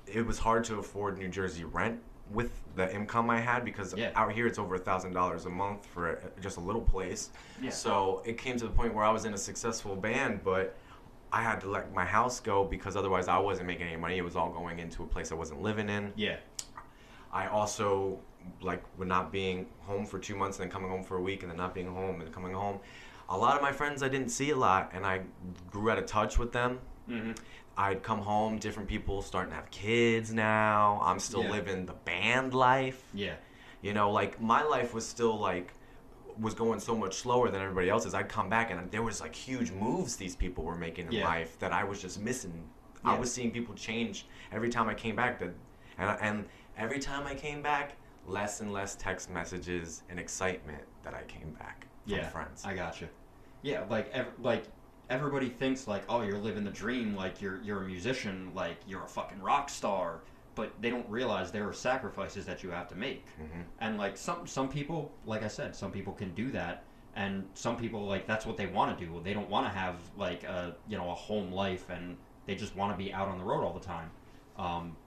It was hard to afford New Jersey rent with the income I had because out here it's over $1,000 a month for just a little place. Yeah. So it came to the point where I was in a successful band, but I had to let my house go because otherwise I wasn't making any money. It was all going into a place I wasn't living in. Yeah. I also, like, with not being home for 2 months and then coming home for a week and then not being home and coming home, a lot of my friends I didn't see a lot, and I grew out of touch with them. Mm-hmm. I'd come home, different people starting to have kids now. I'm still living the band life. Yeah. You know, like my life was still like was going so much slower than everybody else's. I'd come back and there was like huge moves these people were making in life that I was just missing. I was seeing people change every time I came back. And every time I came back, less and less text messages and excitement that I came back from friends. I gotcha. Yeah, like everybody thinks like, oh, you're living the dream, like you're a musician, like you're a fucking rock star, but they don't realize there are sacrifices that you have to make. And like some people, like I said, some people can do that, and some people like that's what they want to do. They don't want to have like a home life, and they just want to be out on the road all the time.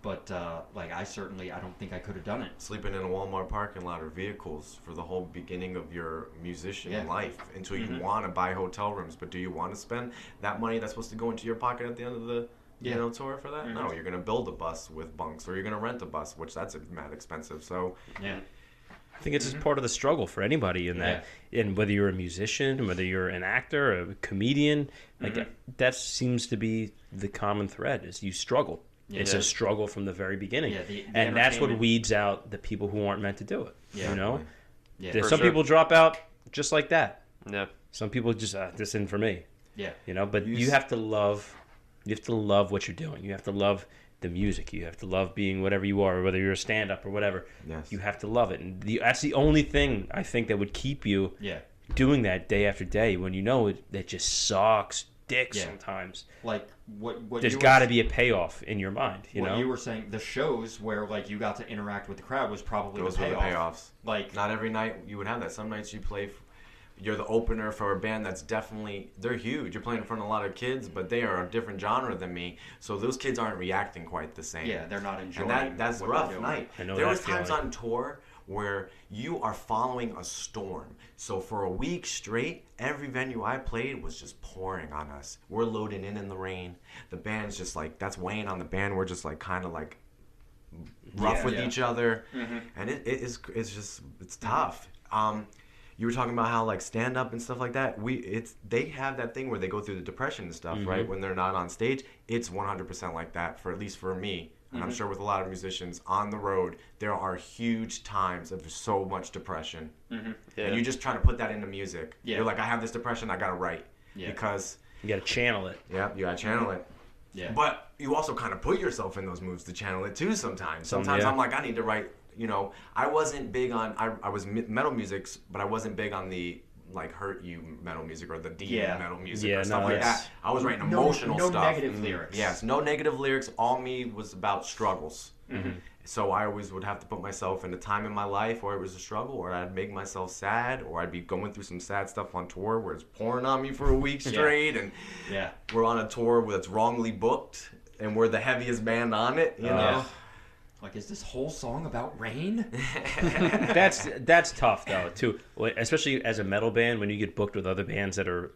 But like I don't think I could have done it. Sleeping in a Walmart parking lot or vehicles for the whole beginning of your musician life until you want to buy hotel rooms. But do you want to spend that money that's supposed to go into your pocket at the end of the tour for that? No, you're gonna build a bus with bunks, or you're gonna rent a bus, which that's mad expensive. So I think it's just part of the struggle for anybody in that, and whether you're a musician, whether you're an actor, a comedian, like that seems to be the common thread is you struggle. It's a struggle from the very beginning, and that's what weeds out the people who aren't meant to do it. You know, there's some people drop out just like that. Yeah, some people just this isn't for me. Yeah, you know, but you have to love. You have to love what you're doing. You have to love the music. You have to love being whatever you are, whether you're a stand-up or whatever. Yes. You have to love it, and that's the only thing I think that would keep you doing that day after day when you know that just sucks dick sometimes. Like what there's got to be a payoff in your mind. You know, you were saying the shows where like you got to interact with the crowd was probably those the were the payoffs. Like not every night you would have that. Some nights you play. You're the opener for a band that's they're huge. You're playing in front of a lot of kids, but they are a different genre than me. So those kids aren't reacting quite the same. Yeah, they're not enjoying. And that's a rough night. There was times on tour where you are following a storm. So for a week straight, every venue I played was just pouring on us. We're loading in the rain. The band's just like, that's weighing on the band. We're just like kind of like rough with each other. And it's tough. You were talking about how like stand up and stuff like that. They have that thing where they go through the depression and stuff, right? When they're not on stage, it's 100% like that for at least for me. And I'm sure with a lot of musicians on the road, there are huge times of so much depression. And you just try to put that into music. You're like, I have this depression, I gotta write because you gotta channel it. Yeah, you gotta channel it. Yeah. But you also kind of put yourself in those moods to channel it too. Sometimes I'm like, I need to write. You know, I wasn't big on, I was metal music, but I wasn't big on the, like, hurt you metal music or the demon metal music or stuff like that. I was writing emotional stuff. No negative lyrics. Yes, no negative lyrics. All me was about struggles. So I always would have to put myself in a time in my life where it was a struggle, or I'd make myself sad, or I'd be going through some sad stuff on tour where it's pouring on me for a week straight, and we're on a tour that's wrongly booked, and we're the heaviest band on it, you know? Like, is this whole song about rain? That's tough though too, especially as a metal band when you get booked with other bands that are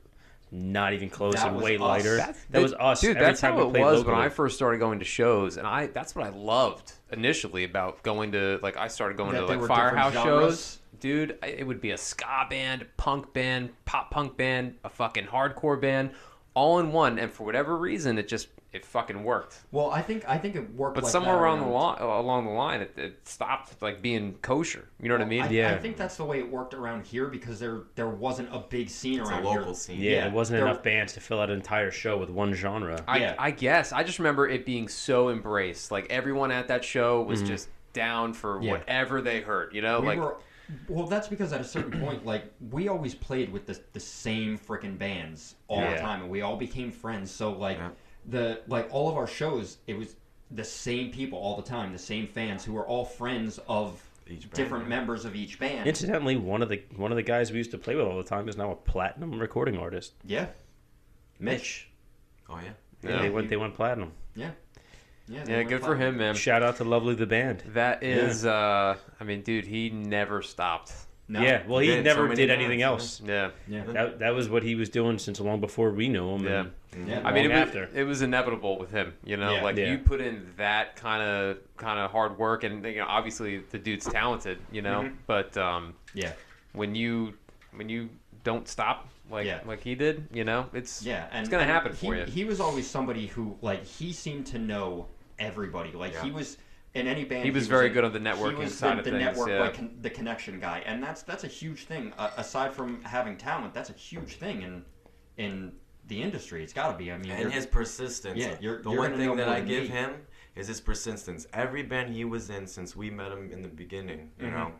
not even close and way lighter. That was us. Dude, every that's time how we it played was locally. when I first started going to shows, and that's what I loved initially about going to, like, I started going to like Firehouse shows. Dude, it would be a ska band, a punk band, pop punk band, a fucking hardcore band, all in one, and for whatever reason, it fucking worked. Well, I think it worked. But like somewhere that along the line, it stopped like being kosher. You know what I mean? I think that's the way it worked around here because there wasn't a big scene around here. It's a local scene. Yeah, there wasn't enough bands to fill out an entire show with one genre. I guess. I just remember it being so embraced. Like, everyone at that show was just down for whatever they heard. You know, well, that's because at a certain point, like, we always played with the same freaking bands all the time, and we all became friends. So, like, all of our shows, it was the same people all the time, the same fans who were all friends of different members of each band. Incidentally, one of the guys we used to play with all the time is now a platinum recording artist. Yeah, Mitch. Oh yeah. They went platinum. Yeah. Yeah, good for him, man. Shout out to Lovely the band. That is, I mean, dude, he never stopped. No. Yeah, well, he never did anything else. Yeah. That was what he was doing since long before we knew him. Yeah. I mean, it was inevitable with him. You know, you put in that kind of hard work, and you know, obviously the dude's talented. You know, but when you don't stop like he did, you know, it's gonna happen for you. He was always somebody who, like, he seemed to know everybody. Like, he was. in any band. He was very good on the he networking was side the of things. network, Yeah. like the connection guy, and that's a huge thing. Aside from having talent, that's a huge thing in the industry. It's got to be. I mean, And his persistence. Yeah, the one thing that I give him is his persistence. Every band he was in since we met him in the beginning, you know,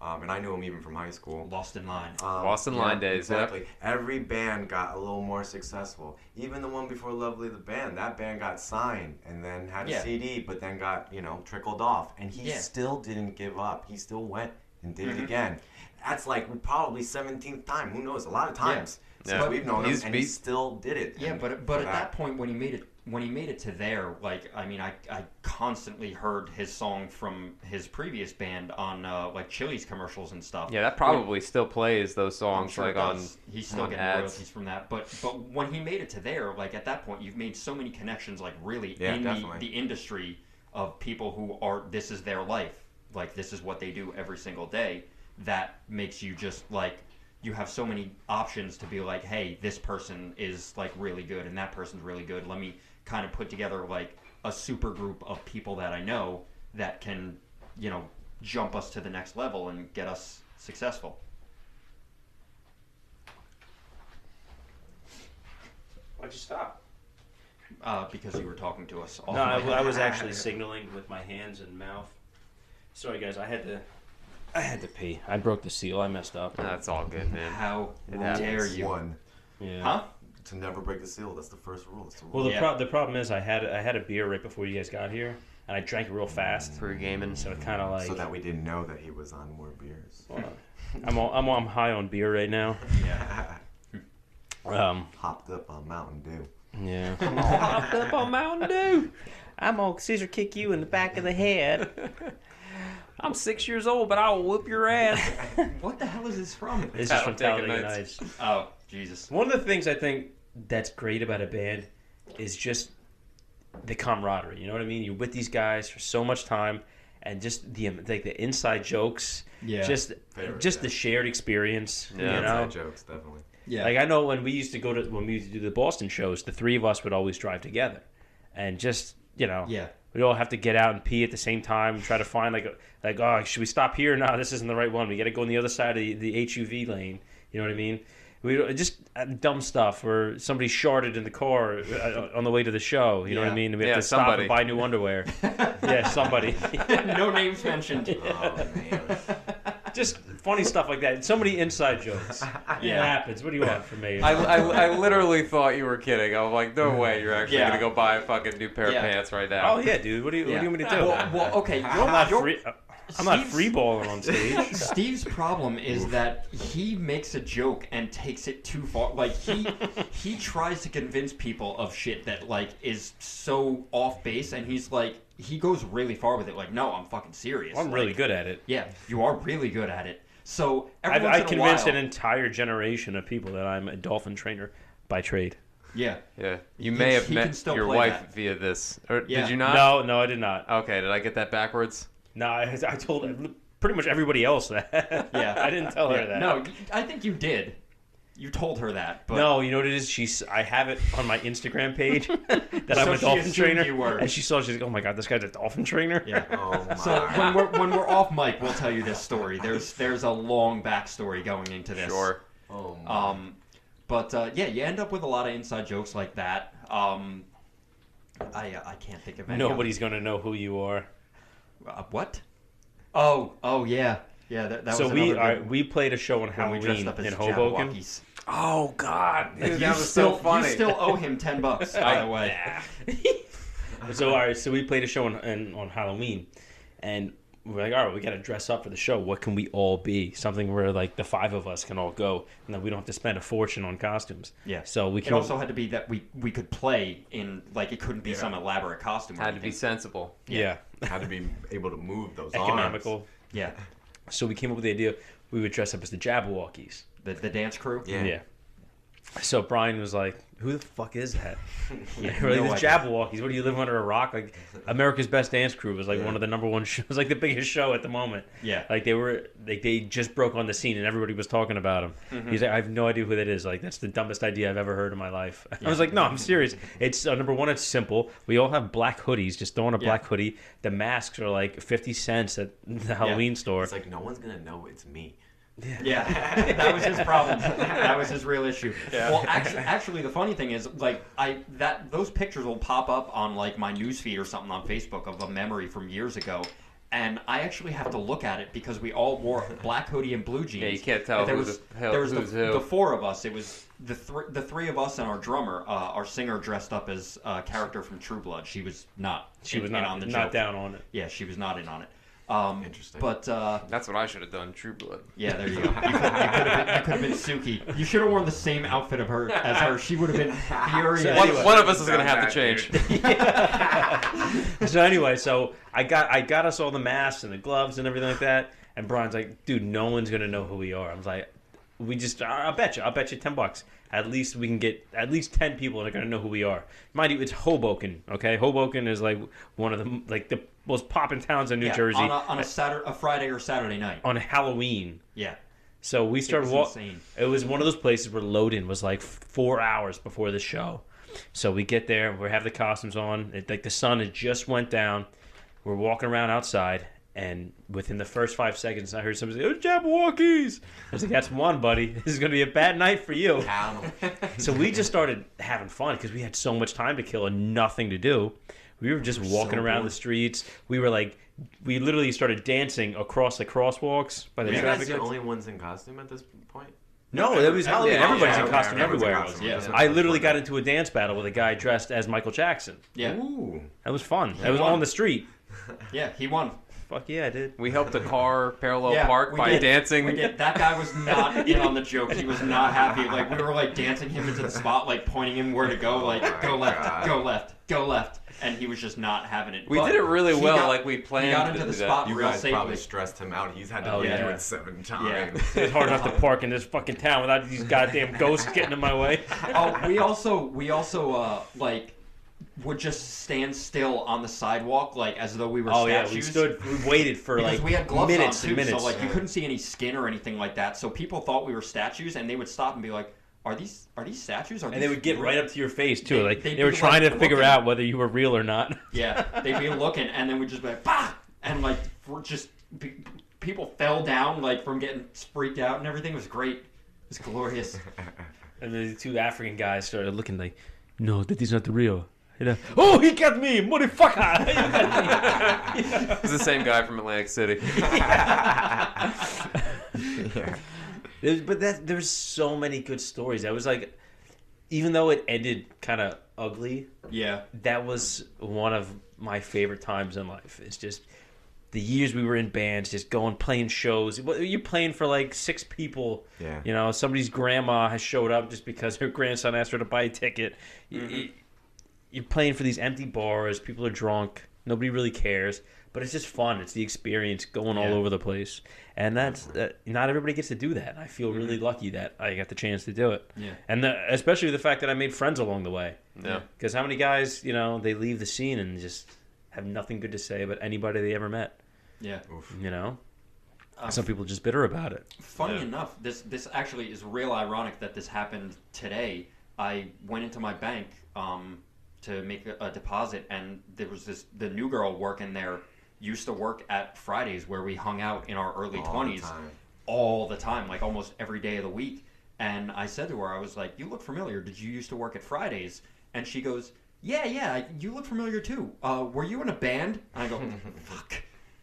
and I knew him even from high school. Lost in Line. Lost in Line days. Exactly. Yep. Every band got a little more successful. Even the one before Lovely the Band, that band got signed and then had a CD, but then got, trickled off. And he still didn't give up. He still went and did it again. That's like probably 17th time. Who knows? A lot of times. Since we've known him, and he still did it. Yeah, but at that point when he made it to there, like, I mean, I constantly heard his song from his previous band on like Chili's commercials and stuff. Yeah, that probably still plays those songs sure like on. He's still on getting ads. royalties from that. But when he made it to there, like at that point, you've made so many connections, like really in the industry of people who are this is their life, like this is what they do every single day. That makes you just like. You have so many options to be like, hey, this person is like really good and that person's really good. Let me kind of put together like a super group of people that I know that can, jump us to the next level and get us successful. Why'd you stop? Because you were talking to us. No, I was actually signaling with my hands and mouth. Sorry, guys, I had to pee. I broke the seal. I messed up. That's all good, man. How dare you? One. Yeah. Huh? To never break the seal. That's the first rule. It's the rule. Well, the problem is I had a beer right before you guys got here, and I drank it real fast. For gaming. So it kind of like. So that we didn't know that he was on more beers. Well, I'm high on beer right now. Yeah. Hopped up on Mountain Dew. Yeah. I'm all hopped up on Mountain Dew. I'm all scissor kick you in the back of the head. I'm 6 years old, but I'll whoop your ass. What the hell is this from? This is from Talladega Nights. Oh, Jesus. One of the things I think that's great about a band is just the camaraderie. You know what I mean? You're with these guys for so much time, and just the inside jokes. Yeah. Just the shared experience. Yeah. You know? Inside jokes, definitely. Yeah. Like I know when we used to do the Boston shows, the three of us would always drive together, and just Yeah. we'd all have to get out and pee at the same time and try to find oh, should we stop here? No, this isn't the right one. We got to go on the other side of the HUV lane. You know what I mean? We just dumb stuff, or somebody sharded in the car on the way to the show. You know what I mean? And we have to stop and buy new underwear. Yeah, somebody. No names mentioned. Oh, man. Just funny stuff like that. So many inside jokes. It happens. What do you want from me? I literally thought you were kidding. I was like, no way, you're actually gonna go buy a fucking new pair of pants right now. Oh yeah, dude. What do you want me to do? Well, okay. I'm not free balling on stage. Steve's problem is that he makes a joke and takes it too far. Like he tries to convince people of shit that like is so off base, and he's like he goes really far with it. Like, no, I'm fucking serious. I'm really good at it. Yeah, you are really good at it. So I convinced an entire generation of people that I'm a dolphin trainer by trade. Yeah. You may have met your wife via this, or did you not? No, I did not. Okay, did I get that backwards? No, I told pretty much everybody else that. Yeah, I didn't tell her that. No, I think you did. You told her that. But... No, you know what it is? I have it on my Instagram page that so I'm a dolphin trainer. You were. And she saw. She's like, "Oh my god, this guy's a dolphin trainer." Yeah. Oh my. So when we're off mic, we'll tell you this story. There's a long backstory going into this. Sure. Oh my. But you end up with a lot of inside jokes like that. I can't think of any. Nobody's gonna know who you are. What? Oh yeah. Yeah, that so was we played a show on Halloween in Hoboken. Jabberwockies. Oh God, dude, that was still, so funny. You still owe him $10, by the way. So we played a show on Halloween, and we're like, all right, we got to dress up for the show. What can we all be? Something where like the five of us can all go, and then we don't have to spend a fortune on costumes. Yeah. So it also had to be that we could play in like it couldn't be some elaborate costume. Had to be sensible. Yeah. Had to be able to move those economical. arms. Yeah. So we came up with the idea we would dress up as the Jabberwockies. The dance crew? Yeah. So Brian was like, who the fuck is that? Yeah, Really, no the idea. Jabberwockies. What do you live under a rock? Like America's Best Dance Crew was like one of the #1 shows, like the biggest show at the moment. Yeah. Like they just broke on the scene and everybody was talking about him. He's like, I have no idea who that is. Like that's the dumbest idea I've ever heard in my life. I was like, no, I'm serious. It's #1. It's simple. We all have black hoodies. Just throw on a black hoodie. The masks are like 50 cents at the Halloween store. It's like no one's gonna know it's me. Yeah, that was his problem. That was his real issue. Yeah. Well, actually, the funny thing is, like, those pictures will pop up on like my newsfeed or something on Facebook of a memory from years ago, and I actually have to look at it because we all wore black hoodie and blue jeans. Yeah, you can't tell there who was, the hell there was who's the, who. the four of us. It was the three of us and our drummer. Our singer dressed up as a character from True Blood. She was not. She was in on the not joke. down on it. Yeah, she was not in on it. Interesting. But That's what I should have done. True Blood. yeah, there you go. You could have been Suki. You should have worn the same outfit as her. She would have been furious. One of us is going to have to change. So anyway, I got us all the masks and the gloves and everything like that. And Brian's like, dude, no one's gonna know who we are. I was like, I'll bet you $10. At least we can get at least 10 people that are gonna know who we are. Mind you, it's Hoboken. Okay, Hoboken is like one of the most poppin' towns in New Jersey. On a Friday or Saturday night. On Halloween. Yeah. So we started walking. It was one of those places where load-in was like 4 hours before the show. So we get there, we have the costumes on. Like the sun had just went down. We're walking around outside, and within the first 5 seconds, I heard somebody say, "Oh, Jabberwockies!" I was like, "That's one, buddy. This is going to be a bad night for you." So we just started having fun because we had so much time to kill and nothing to do. We were just walking around the streets. We literally started dancing across the crosswalks by the Were you traffic guys the lights. only ones in costume at this point? No, it was Halloween. Everybody's in costume everywhere. Yeah. I literally got into a dance battle with a guy dressed as Michael Jackson. Yeah. Ooh. That was fun. That was on the street. Yeah, he won. Fuck yeah, I did. We helped a car parallel Yeah, park we by did. dancing. We did. That guy was not in on the joke. He was not happy. Like, we were, like, dancing him into the spot, like, pointing him where to go. Like, go left, go left, go left. And he was just not having it. We But did it really he well, got- like we planned. He got into to the do that. spot You real guys safely. probably stressed him out. He's had to Oh, do yeah. it 7 times. Yeah. It's hard enough to park in this fucking town without these goddamn ghosts getting in my way. Oh, we also like would just stand still on the sidewalk, like as though we were statues. We waited for Because like we had gloves minutes on and too, minutes. so like you couldn't see any skin or anything like that. So people thought we were statues, and they would stop and be like, "Are these statues?" And they would get right up to your face too. Like they'd they were be, trying like, to figure looking. out whether you were real or not. Yeah, they'd be looking, and then we'd just be like, "Bah!" And like we're just people fell down like from getting freaked out, and everything was great. It was glorious. And the two African guys started looking like, "No, that is not real." You know, "Oh, he got me, motherfucker!" He got me. It's the same guy from Atlantic City. But there's so many good stories. I was like, even though it ended kind of ugly, Yeah. that was one of my favorite times in life. It's just the years we were in bands, just going playing shows. You're playing for like 6 people. Yeah. You know, somebody's grandma has showed up just because her grandson asked her to buy a ticket. You're playing for these empty bars. People are drunk. Nobody really cares. But it's just fun. It's the experience going all over the place. And that's not everybody gets to do that. I feel really lucky that I got the chance to do it. Yeah. And especially the fact that I made friends along the way. Yeah. Because how many guys, you know, they leave the scene and just have nothing good to say about anybody they ever met. Yeah. You know? Some people are just bitter about it. Funny enough, this actually is real ironic that this happened today. I went into my bank to make a deposit, and there was the new girl working there used to work at Fridays, where we hung out in our early 20s all the time, like almost every day of the week. And I said to her, I was like, "You look familiar. Did you used to work at Fridays?" And she goes, Yeah, you look familiar too. Were you in a band? And I go, fuck.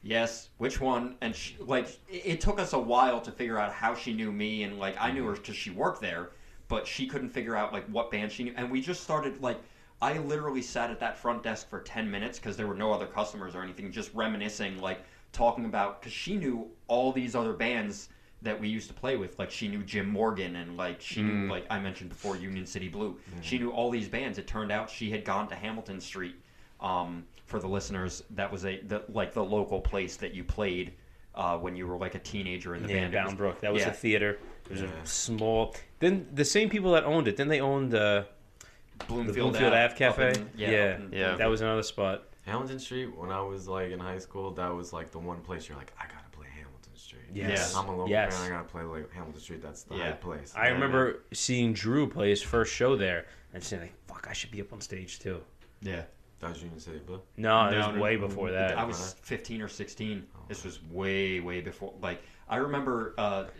Yes, which one? And she, like, it took us a while to figure out how she knew me, and like I knew her because she worked there, but she couldn't figure out like what band she knew. And we just started like, I literally sat at that front desk for 10 minutes because there were no other customers or anything, just reminiscing, like talking about, because she knew all these other bands that we used to play with. Like she knew Jim Morgan, and like she knew, like I mentioned before, Union City Blue. She knew all these bands. It turned out she had gone to Hamilton Street. For the listeners, that was the local place that you played when you were like a teenager in the band. Boundbrook. That was a theater. It was a small. Then the same people that owned it. Then they owned Bloomfield Ave Cafe. Yeah. That was another spot. Hamilton Street, when I was like in high school, that was like the one place you're like, I gotta play Hamilton Street. Yes. I'm a local Yes. fan, I gotta play like Hamilton Street. That's the hype place. I remember seeing Drew play his first show there and saying, like, fuck, I should be up on stage too. Yeah. That was Union City Blue? No, it was way before that. I was 15 or 16. This was way before. Like, I remember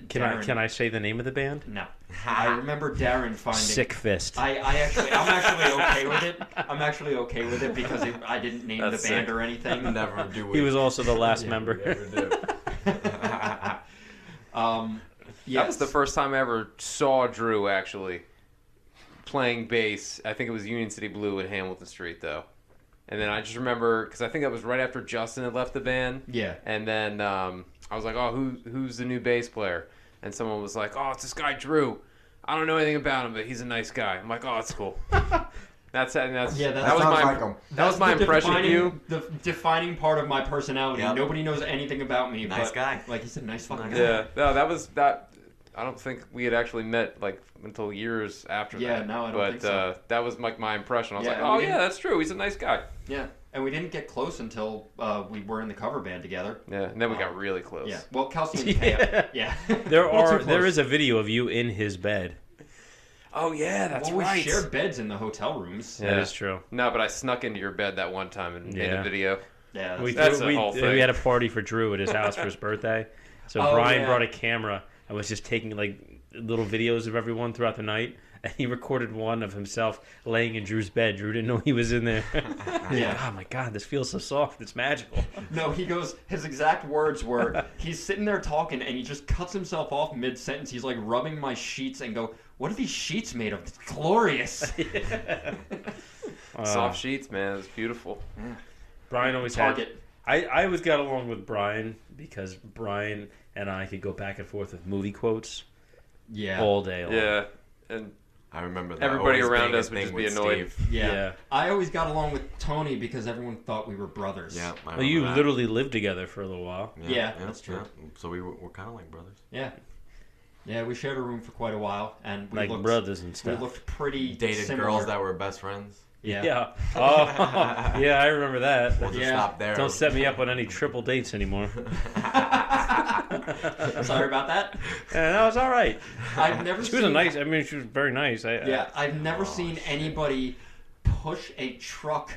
Can I say the name of the band? No. I remember Darren finding... Sick Fist. I'm actually okay with it. I'm actually okay with it because I didn't name the band or anything. Never do we. He was also the last member. Never do. That was the first time I ever saw Drew actually playing bass. I think it was Union City Blue at Hamilton Street, though. And then I just remember, because I think that was right after Justin had left the band. Yeah. And then I was like, oh, who's the new bass player? And someone was like, oh, it's this guy Drew. I don't know anything about him, but he's a nice guy. I'm like, oh, that's cool. That was my impression of you. The defining part of my personality. Yep. Nobody knows anything about me. Nice but, guy. Like he's a nice fucking guy. Yeah. No, that was that. I don't think we had actually met like until years after that. Yeah, no, I don't think so. That was like my impression. I was Yeah, like, and oh we yeah, didn't- that's true. He's a nice guy. Yeah, and we didn't get close until we were in the cover band together. Yeah, and then we got really close. Yeah. Well, Kelsey and Kaya. Yeah. There is a video of you in his bed. Oh yeah, that's well, right. We shared beds in the hotel rooms. That is true. No, but I snuck into your bed that one time and made a video. Yeah, We that's the whole thing. We had a party for Drew at his house for his birthday. So Brian brought a camera and was just taking like little videos of everyone throughout the night. And he recorded one of himself laying in Drew's bed. Drew didn't know he was in there. Yeah. Oh my God, this feels so soft. It's magical. No, he goes, his exact words were, he's sitting there talking and he just cuts himself off mid-sentence. He's like rubbing my sheets and go, what are these sheets made of? It's glorious. Soft sheets, man. It was beautiful. Brian always Target. I always got along with Brian because Brian and I could go back and forth with movie quotes all day long. Yeah, and I remember that everybody always around being a us would thing just be with annoyed. Steve. Yeah. I always got along with Tony because everyone thought we were brothers. Yeah. Well, you literally lived together for a little while. Yeah, that's true. Yeah. So we're kind of like brothers. Yeah. Yeah, we shared a room for quite a while, and we Like looked, brothers and stuff. We looked pretty Dated similar. girls that were best friends. Yeah. Yeah. Oh, yeah, I remember that. We'll just stop there. Don't set me up on any triple dates anymore. Sorry about that. Yeah, that was all right. I've never She seen... was a nice... I mean, she was very nice. Yeah, I've never seen anybody push a truck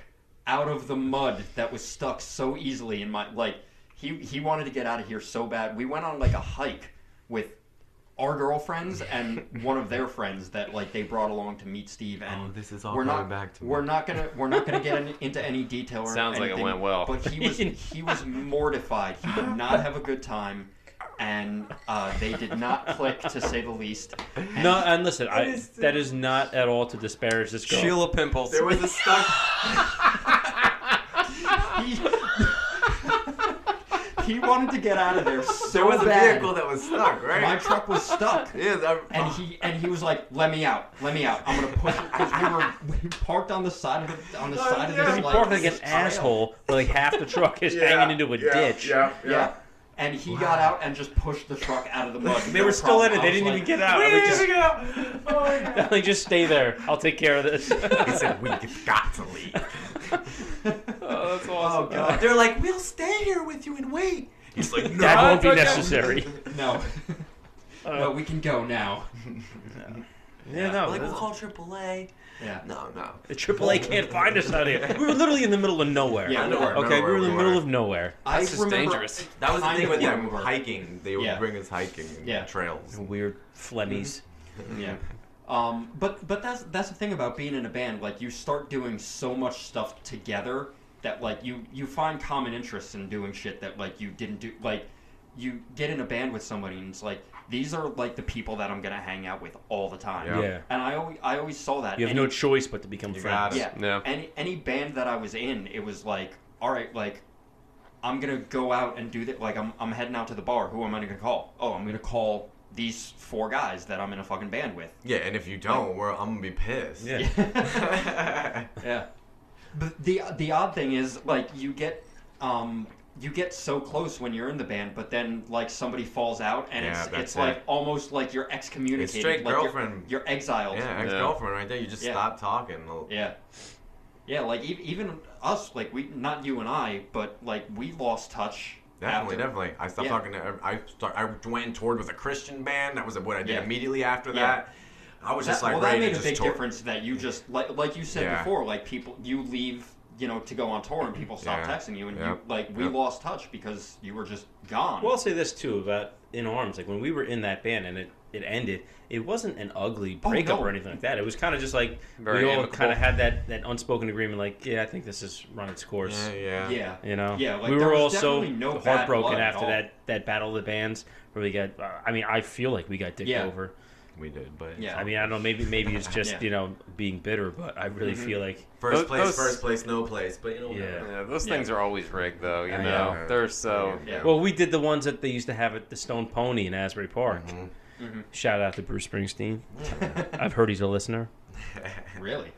out of the mud that was stuck so easily in my... Like, he wanted to get out of here so bad. We went on, like, a hike with our girlfriends and one of their friends that like they brought along to meet Steve, and this is all we're coming not back to me. we're not gonna get into any detail or Sounds like anything, it went well. but he was mortified. He did not have a good time, and they did not click, to say the least. No, and listen, that is not at all to disparage this girl. Sheila Pimples. There was a stuck. He wanted to get out of there so There was a bad. vehicle that was stuck, right? My truck was stuck. Yeah, and he was like, "Let me out. I'm gonna push it," because we parked on the side of this. He Like, parked like an trail. asshole, where like half the truck is hanging into a ditch. Yeah. And he got out and just pushed the truck out of the mud. They were still in it. They didn't even get out. They just stay there. I'll take care of this. He said, "We've got to leave." Oh, that's awesome. Oh god. They're like, "We'll stay here with you and wait." He's like, "No, That won't be okay. necessary. No. No, we can go now. Yeah, no. like we'll call AAA. Yeah. No. The AAA can't find us out here. We were literally in the middle of nowhere. Yeah, nowhere. Okay, we were in the middle of nowhere. That's just remember dangerous. That was the kind thing of with where them we were. hiking. They would Yeah. bring us hiking in trails. Weird flemmies. Yeah. But that's the thing about being in a band. Like, you start doing so much stuff together that like you find common interests in doing shit that like you didn't do. Like, you get in a band with somebody and it's like, these are like the people that I'm gonna hang out with all the time. Yeah. And I always saw that. You have no choice but to become friends. Yeah. Yeah. Any band that I was in, it was like, all right, like, I'm gonna go out and do that. Like, I'm heading out to the bar. Who am I gonna call? Oh, I'm gonna call these 4 guys that I'm in a fucking band with. Yeah, and if you don't, I'm gonna be pissed. Yeah. Yeah. But the odd thing is, like, you get you get so close when you're in the band, but then like somebody falls out, and it's it. like almost like you're excommunicated. It's straight like girlfriend. You're exiled. Yeah, ex-girlfriend right there. You just stop talking. Yeah, like even us, like not you and I, but like we lost touch. Definitely. I stopped talking to. I went and toured with a Christian band. That was what I did immediately after that. I was just like, that made a big difference. That you just like you said before, like you leave, to go on tour, and people stop texting you, and we lost touch because you were just gone. Well, I'll say this too about In Arms. Like when we were in that band and it ended, it wasn't an ugly breakup or anything like that. It was kind of just like we all kind of had that unspoken agreement. Like, yeah, I think this has run its course. Yeah. Like we were all so heartbroken after that battle of the bands where we got. I mean, I feel like we got dicked over. We did, but I mean, I don't know. Maybe it's just being bitter, but I really feel like first place, no place. But those things are always rigged, though. You know, they're so. Well, we did the ones that they used to have at the Stone Pony in Asbury Park. Shout out to Bruce Springsteen. I've heard he's a listener. Really?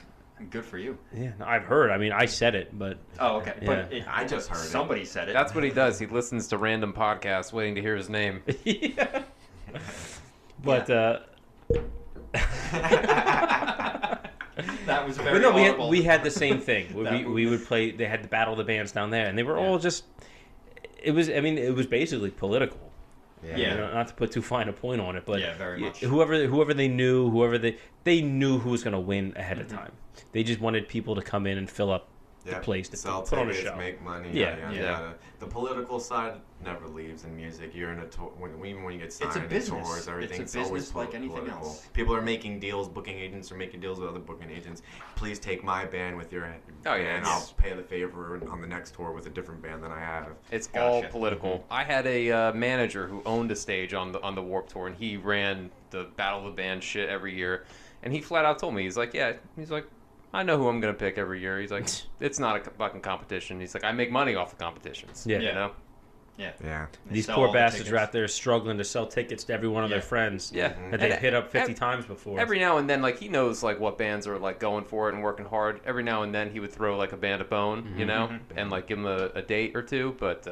Good for you. Yeah, no, I've heard. I mean, I said it, but okay. Yeah. But I just heard somebody said it. That's what he does. He listens to random podcasts, waiting to hear his name. But that was very. But no, we had the same thing. We would play. They had the Battle of the Bands down there, and they were all just. It was. I mean, it was basically political. Not to put too fine a point on it, but very much. Whoever they knew, they knew who was going to win ahead of time. They just wanted people to come in and fill up the place to sell put on a tickets, show. make money. Yeah. The political side never leaves in music. You're in a tour, even when you get signed, it's a business. Tours, everything. It's a business like anything political. else. People are making deals. Booking agents are making deals with other booking agents. Please take my band with your and I'll pay the favor on the next tour with a different band than I have. It's all political. I had a manager who owned a stage on the Warped Tour, and he ran the Battle of the Band shit every year. And he flat out told me, he's like, I know who I'm going to pick every year. He's like, it's not a fucking competition. He's like, I make money off the competitions. Yeah. You know? Yeah. These poor bastards are out there struggling to sell tickets to every one of their friends. Yeah. That they've hit up 50 times before. Every now and then, like, he knows, like, what bands are, like, going for it and working hard. Every now and then he would throw, like, a band a bone, you know, and, like, give them a date or two. But,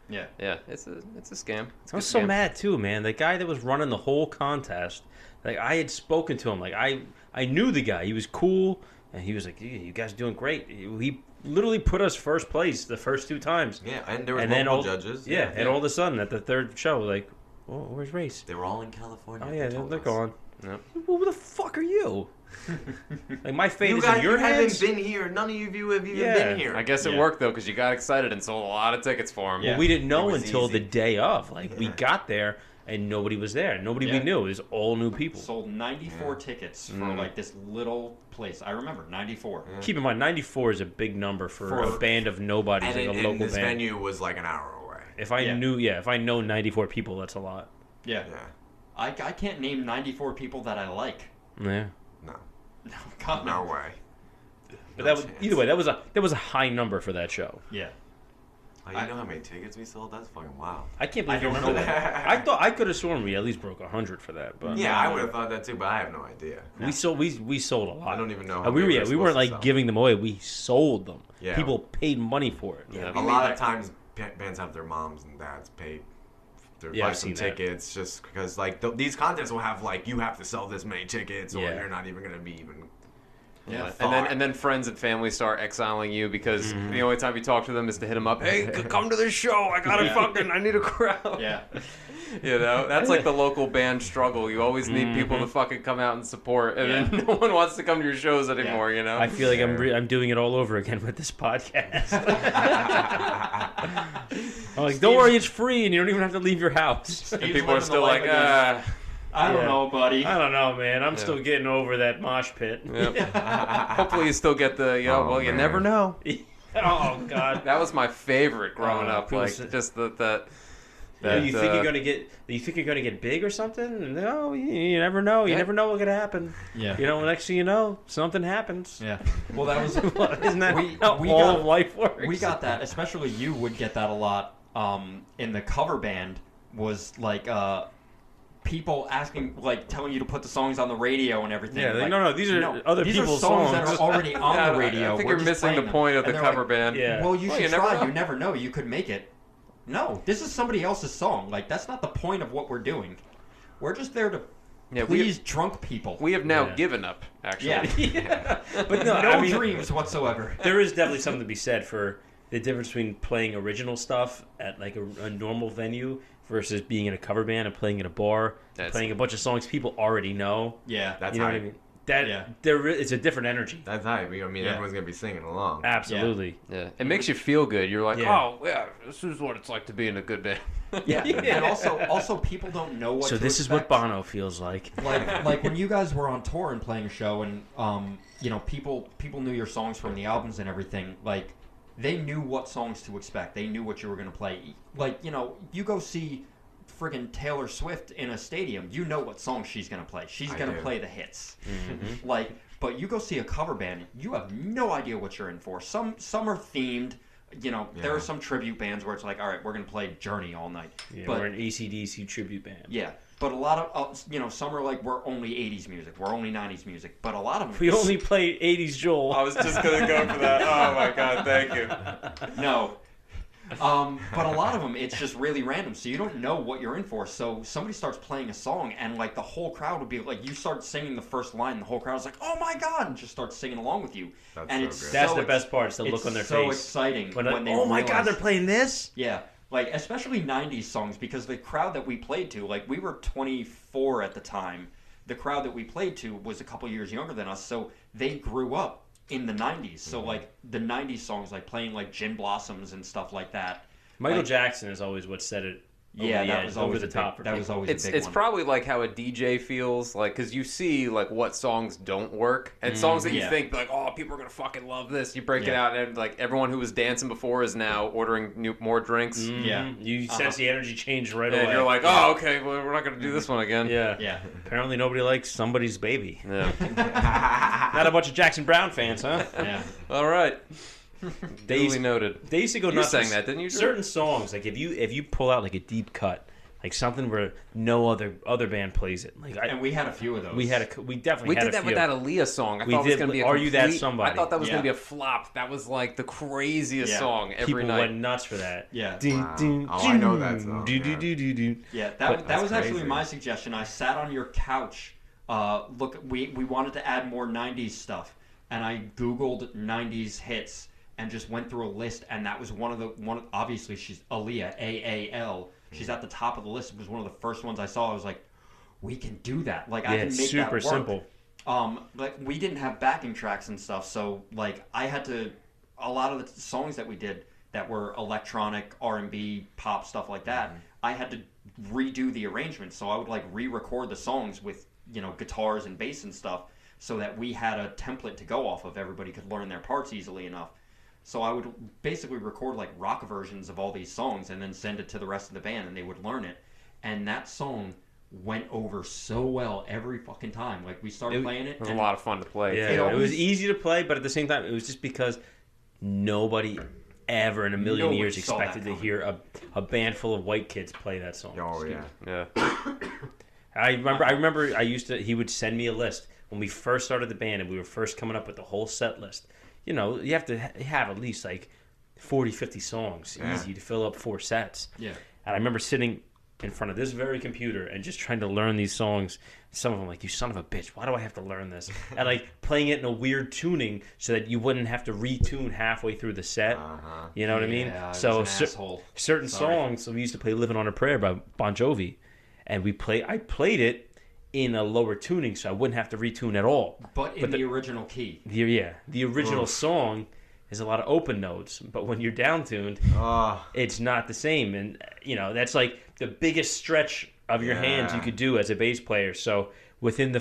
yeah, it's a scam. I was so mad, too, man. The guy that was running the whole contest, like, I had spoken to him. Like, I knew the guy. He was cool. And he was like, you guys are doing great. He literally put us first place the first 2 times. Yeah, and there were multiple judges. Yeah, and all of a sudden at the third show, like, oh, where's Race? They were all in California. Oh, yeah, they're gone. Yep. Well, who the fuck are you? Like, my fate is in your hands? You haven't been here. None of you have even been here. I guess it worked, though, because you got excited and sold a lot of tickets for him. Well, we didn't know until the day of. Like, we got there. And nobody was there. Nobody we knew. It was all new people. Sold 94 tickets for like this little place. I remember 94. Keep in mind, 94 is a big number for a band of nobodies, like a local band. And this venue was like an hour away. If I know 94 people, that's a lot. Yeah. I can't name 94 people that I like. Yeah. No. God, no way. But that was either way. That was a high number for that show. Yeah. You know how many tickets we sold? That's fucking wild. I can't believe you remember that. I could have sworn we at least broke 100 for that. But yeah, I would have thought that too, but I have no idea. We sold a lot. I don't even know. How we weren't like giving them away. We sold them. Yeah. People paid money for it. Yeah. A lot of times bands have their moms and dads pay. Buy some tickets just because like these contests will have like you have to sell this many tickets or you're not even going to be even. Yeah, and then friends and family start exiling you because the only time you talk to them is to hit them up. Hey, come to this show! I need a crowd. Yeah, you know that's like the local band struggle. You always need people to fucking come out and support, and then no one wants to come to your shows anymore. You know, I feel like I'm doing it all over again with this podcast. I'm like, don't worry, it's free, and you don't even have to leave your house. And people are still like, I don't know, buddy. I don't know, man. I'm still getting over that mosh pit. Yep. Hopefully you still get the, you never know. Oh, God. That was my favorite growing up. Like, just that you think you're gonna get big or something? No, you never know. You never know what's gonna happen. Yeah. You know, next thing you know, something happens. Yeah. Well, that was isn't that how all of life works? We got that. Especially you would get that a lot. In the cover band was like people asking, like, telling you to put the songs on the radio and everything. Yeah, like, no, these are other people's songs that are already on the radio. I think you're missing the point of the cover band. Yeah. Well, you should try. You never know. You could make it. No, this is somebody else's song. Like, that's not the point of what we're doing. We're just there to please drunk people. We have now given up, actually. Yeah. But no, no dreams whatsoever. There is definitely something to be said for the difference between playing original stuff at like a normal venue versus being in a cover band and playing in a bar, playing a bunch of songs people already know. Yeah, that's you know hype. what I mean. It's a different energy. That's hype. I mean, everyone's gonna be singing along. Absolutely. Yeah. It makes you feel good. You're like, Yeah. oh yeah, this is what it's like to be in a good band. Yeah. And also people don't know what. So this is what Bono feels like. Like when you guys were on tour and playing a show, and you know, people knew your songs from the albums and everything. Like, they knew what songs to expect. They knew what you were gonna play. Like, you know, you go see friggin' Taylor Swift in a stadium, you know what song she's gonna play. She's gonna play the hits. Mm-hmm. Like, but you go see a cover band, you have no idea what you're in for. Some are themed. You know, there are some tribute bands where it's like, all right, we're gonna play Journey all night. Yeah, but we're an AC/DC tribute band. Yeah, but a lot of you know, some are like, we're only 80s music, we're only 90s music, but a lot of them we only play 80s Joel. I was just gonna go for that. Oh my god, thank you. No. But a lot of them, it's just really random, so you don't know what you're in for. So somebody starts playing a song, and like the whole crowd would be like, you start singing the first line, the whole crowd is like, "Oh my god!" and just starts singing along with you. That's the best part. Is the look on their face. It's so exciting when they oh my realize, god, they're playing this. Yeah, like especially 90s songs, because the crowd that we played to, like we were 24 at the time. The crowd that we played to was a couple years younger than us, so they grew up in the 90s. So like the 90s songs, like playing like Gin Blossoms and stuff like that. Michael Jackson is always what set it over the top. That was always a big it's one. probably like how a DJ feels, like, because you see like what songs don't work and songs that you think like, oh, people are gonna fucking love this. You break it out, and like everyone who was dancing before is now ordering more drinks. Yeah, you sense the energy change right away. And you're like, oh, okay, well, we're not gonna do this one again. Yeah. Apparently nobody likes Somebody's Baby. Yeah. Not a bunch of Jackson Brown fans, huh? Yeah. All right. Duly noted. They used to go You nuts. sang that, didn't you, Drew? Certain songs, like if you pull out like a deep cut, like something where no other band plays it. Like and we had a few of those. We definitely had did a that few. with that Aaliyah song. I We thought it was did. gonna be a Are You That complete- Somebody? I thought that was Yeah. gonna be a flop. That was like the craziest song every People night. went nuts for that. Yeah. Wow. Oh, I know that song. Yeah, But that was that's actually crazy. my suggestion. I sat on your couch. Look, we wanted to add more 90s stuff, and I Googled 90s hits and just went through a list, and that was obviously she's Aaliyah, AAL. She's at the top of the list. It was one of the first ones I saw. I was like, we can do that. Like, I can it's make that super work. simple. Like, we didn't have backing tracks and stuff, so like I had to, a lot of the songs that we did that were electronic, R&B, pop, stuff like that, I had to redo the arrangement. So I would like re-record the songs with, you know, guitars and bass and stuff, so that we had a template to go off of. Everybody could learn their parts easily enough. So I would basically record like rock versions of all these songs and then send it to the rest of the band, and they would learn it. And that song went over so well every fucking time. Like, we started playing it. It was a lot of fun to play. Yeah, it was easy to play, but at the same time, it was just because nobody ever in a million Nobody years saw that expected to coming. hear a band full of white kids play that song. Oh yeah. Yeah. I remember he would send me a list when we first started the band and we were first coming up with the whole set list. You know, you have to have at least like 40, 50 songs easy to fill up 4 sets. Yeah. And I remember sitting in front of this very computer and just trying to learn these songs. Some of them like, you son of a bitch, why do I have to learn this? And like playing it in a weird tuning so that you wouldn't have to retune halfway through the set. You know what I mean? Yeah, I was so an asshole. certain Sorry. songs, we used to play "Living on a Prayer" by Bon Jovi, and I played it in a lower tuning so I wouldn't have to retune at all. But in the original key. The original song is a lot of open notes, but when you're down tuned, it's not the same. And you know, that's like the biggest stretch of your hands you could do as a bass player. So within the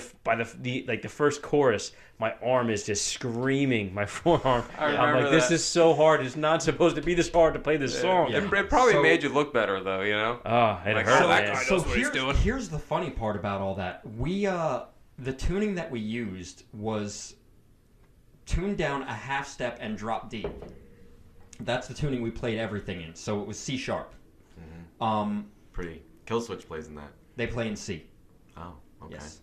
first chorus, my arm is just screaming, my forearm. I'm like, this is so hard. It's not supposed to be this hard to play this song. Yeah. It probably made you look better, though, you know? Oh, it Like, hurt. oh, that man. guy knows what he's doing. Here's the funny part about all that. We, the tuning that we used was tuned down a half step and drop D. That's the tuning we played everything in. So it was C sharp. Pretty. Killswitch plays in that. They play in C. Oh, okay. Yes.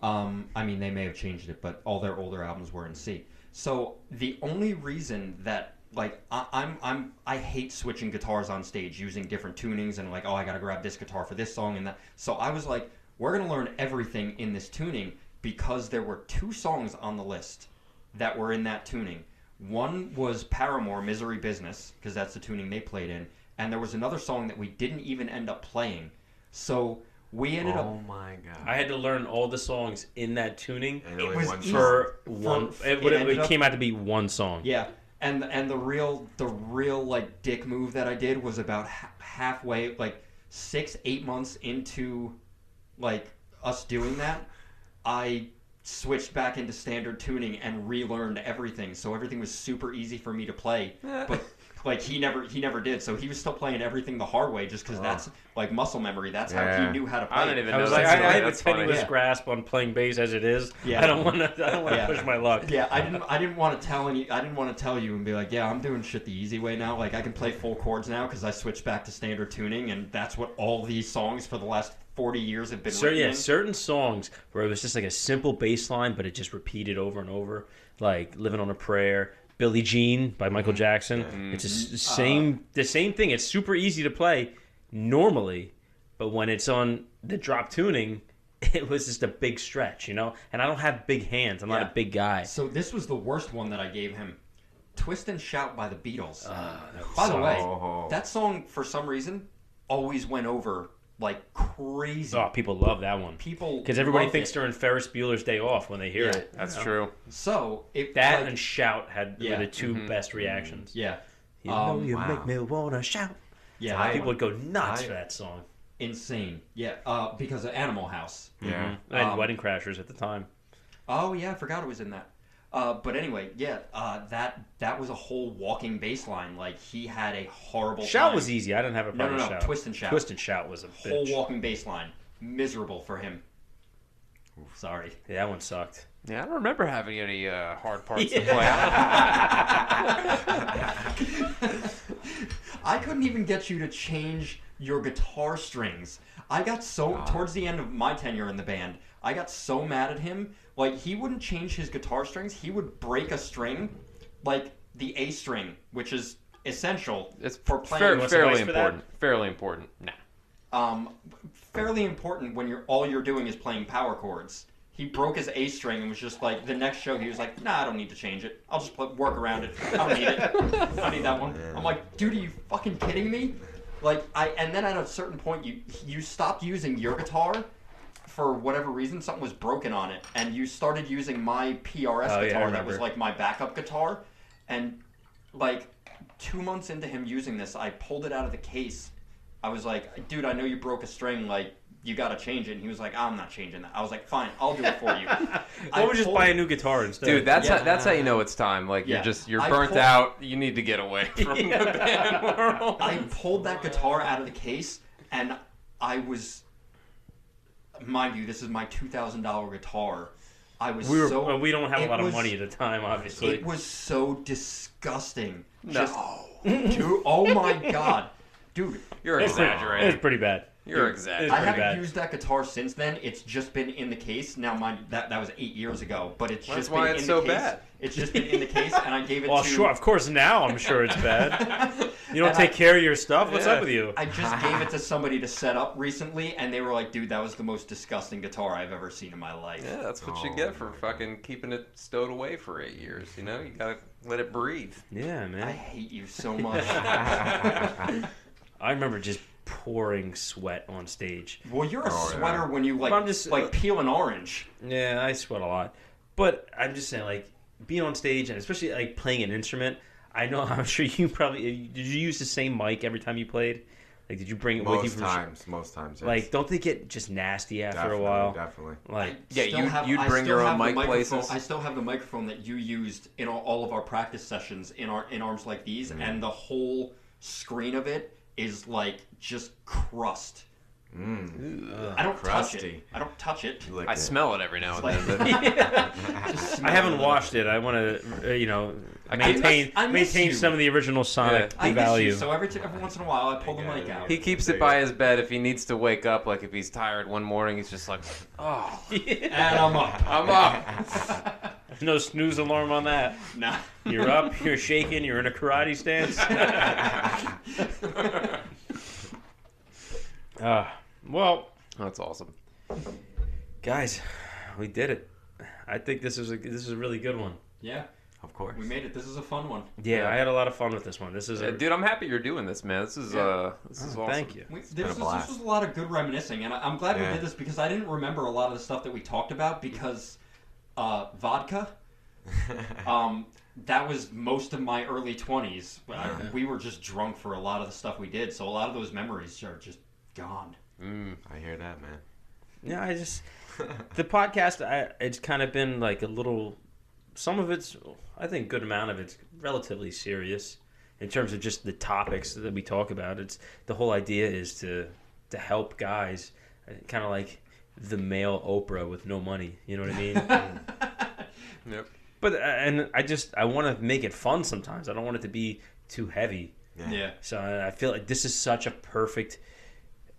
I mean, they may have changed it, but all their older albums were in C. So the only reason that like I hate switching guitars on stage, using different tunings and like, oh, I gotta grab this guitar for this song and that. So I was like, we're gonna learn everything in this tuning because there were 2 songs on the list that were in that tuning. One was Paramore, Misery Business, because that's the tuning they played in, and there was another song that we didn't even end up playing. So we ended up. Oh my god! I had to learn all the songs in that tuning. And It only was one easy. song. It came out to be one song. Yeah, and the real like dick move that I did was about halfway, like 6-8 months into like us doing that, I switched back into standard tuning and relearned everything, so everything was super easy for me to play. But like he never did, so he was still playing everything the hard way just because that's like muscle memory. That's how he knew how to play. I don't even I know was that like, story. I have a That's funny. tenuous grasp on playing bass as it is. Yeah. I don't want to push my luck. Yeah, I didn't want to tell you and be like, yeah, I'm doing shit the easy way now. Like I can play full chords now because I switched back to standard tuning, and that's what all these songs for the last 40 years have been written in. Certain songs where it was just like a simple bass line, but it just repeated over and over, like "Living on a Prayer," "Billie Jean" by Michael Jackson. It's the same thing. It's super easy to play normally, but when it's on the drop tuning, it was just a big stretch, you know. And I don't have big hands. I'm not a big guy. So this was the worst one that I gave him. "Twist and Shout" by the Beatles. That By the way, Oh. that song for some reason always went over like crazy. Oh, people love that one. People Because everybody loved thinks it. they're in Ferris Bueller's Day Off when they hear Yeah. it. That's you know? true. So it That like, and "Shout" were Yeah. the 2 best reactions. yeah, You know you wow. make me wanna shout. yeah, I- that People one, would go nuts I- for that song. insane. Yeah, because of Animal House. Yeah. And Wedding Crashers at the time. Oh yeah, I forgot it was in that. But anyway, yeah, that was a whole walking bass line. Like he had a horrible Shout time. was easy. I didn't have a problem no, with Shout. Twist and Shout. Twist and Shout was a Whole bitch. walking bass line. Miserable for him. Sorry. Yeah, that one sucked. Yeah, I don't remember having any hard parts to play. I couldn't even get you to change your guitar strings. I got so towards the end of my tenure in the band, I got so mad at him. Like he wouldn't change his guitar strings. He would break a string, like the A string, which is essential It's for playing. fairly advice for that? important. Fairly important. Nah. Fairly important when all you're doing is playing power chords. He broke his A string and was just like, the next show he was like, nah, I don't need to change it. I'll just work around it. I don't need it. I don't need that one. I'm like, dude, are you fucking kidding me? Like, and then at a certain point, you stopped using your guitar for whatever reason. Something was broken on it, and you started using my PRS Oh, yeah, I guitar that remember. was like my backup guitar. And like 2 months into him using this, I pulled it out of the case. I was like, dude, I know you broke a string, like, you gotta change it. And he was like, I'm not changing that. I was like, fine, I'll do it for you. Or we just buy a new guitar instead. Dude, that's Yeah. that's how you know it's time. Like Yeah. you're I burnt pulled- out. You need to get away from the band world. I pulled that guitar out of the case, and I was, mind you, this is my $2,000 guitar. I was we don't have a it lot of was- money at the time, obviously. It was so disgusting. No. Just, dude, oh my god, dude. You're It's exaggerating. It's pretty bad. You're It's exaggerating. I pretty haven't bad. used that guitar since then. It's just been in the case. Now, mind you, that was 8 years ago, but it's That's just why been it's in so the case. bad. It's just been in the case, and I gave it Well, to. sure, of course. Now I'm sure it's bad. You don't And take care of your stuff. What's Yeah. up with you? I just gave it to somebody to set up recently, and they were like, "Dude, that was the most disgusting guitar I've ever seen in my life." Yeah, that's what you get for fucking keeping it stowed away for 8 years. You know, you gotta let it breathe. Yeah, I man. hate you so much. I remember just pouring sweat on stage. Well, you're a Oh, yeah. sweater when you Well, I'm just- like peel an orange. Yeah, I sweat a lot. But I'm just saying, like, being on stage and especially like playing an instrument. I know. I'm sure you probably did. You use the same mic every time you played? Like, did you bring it with you Most times. Yes. Like, don't they get just nasty after Definitely, a while? Definitely. Like, Yeah, Still you'd I bring still your own have the mic microphone- places. I still have the microphone that you used in all of our practice sessions in arms like these, and the whole screen of it is like just crust. I don't touch it. Crusty. I don't touch it. You like I it. smell it every now and Like- then. Just I smell haven't it. washed it. I want to, I maintain miss you. some of the original sonic I miss value. you, so every once in a while I pull the mic out. He keeps it by his bed if he needs to wake up. Like if he's tired one morning, he's just like, "Oh, And I'm up. I'm up." No snooze alarm on that. Nah. You're up, you're shaking, you're in a karate stance. Well, That's awesome. guys, we did it. I think this is a really good one. Yeah. Of course. We made it. This is a fun one. Yeah, I had a lot of fun with this one. This is Dude, I'm happy you're doing this, man. This is awesome. Thank you. This was a lot of good reminiscing, and I'm glad we did this because I didn't remember a lot of the stuff that we talked about because vodka. That was most of my early 20s. We were just drunk for a lot of the stuff we did, so a lot of those memories are just gone. I hear that, man. Yeah, the podcast, it's kind of been like a little, some of it's, I think good amount of it's relatively serious in terms of just the topics that we talk about. It's the whole idea is to help guys, kind of like the male Oprah with no money. You know what I mean? Yep. But and I want to make it fun sometimes. I don't want it to be too heavy. Yeah. So I feel like this is such a perfect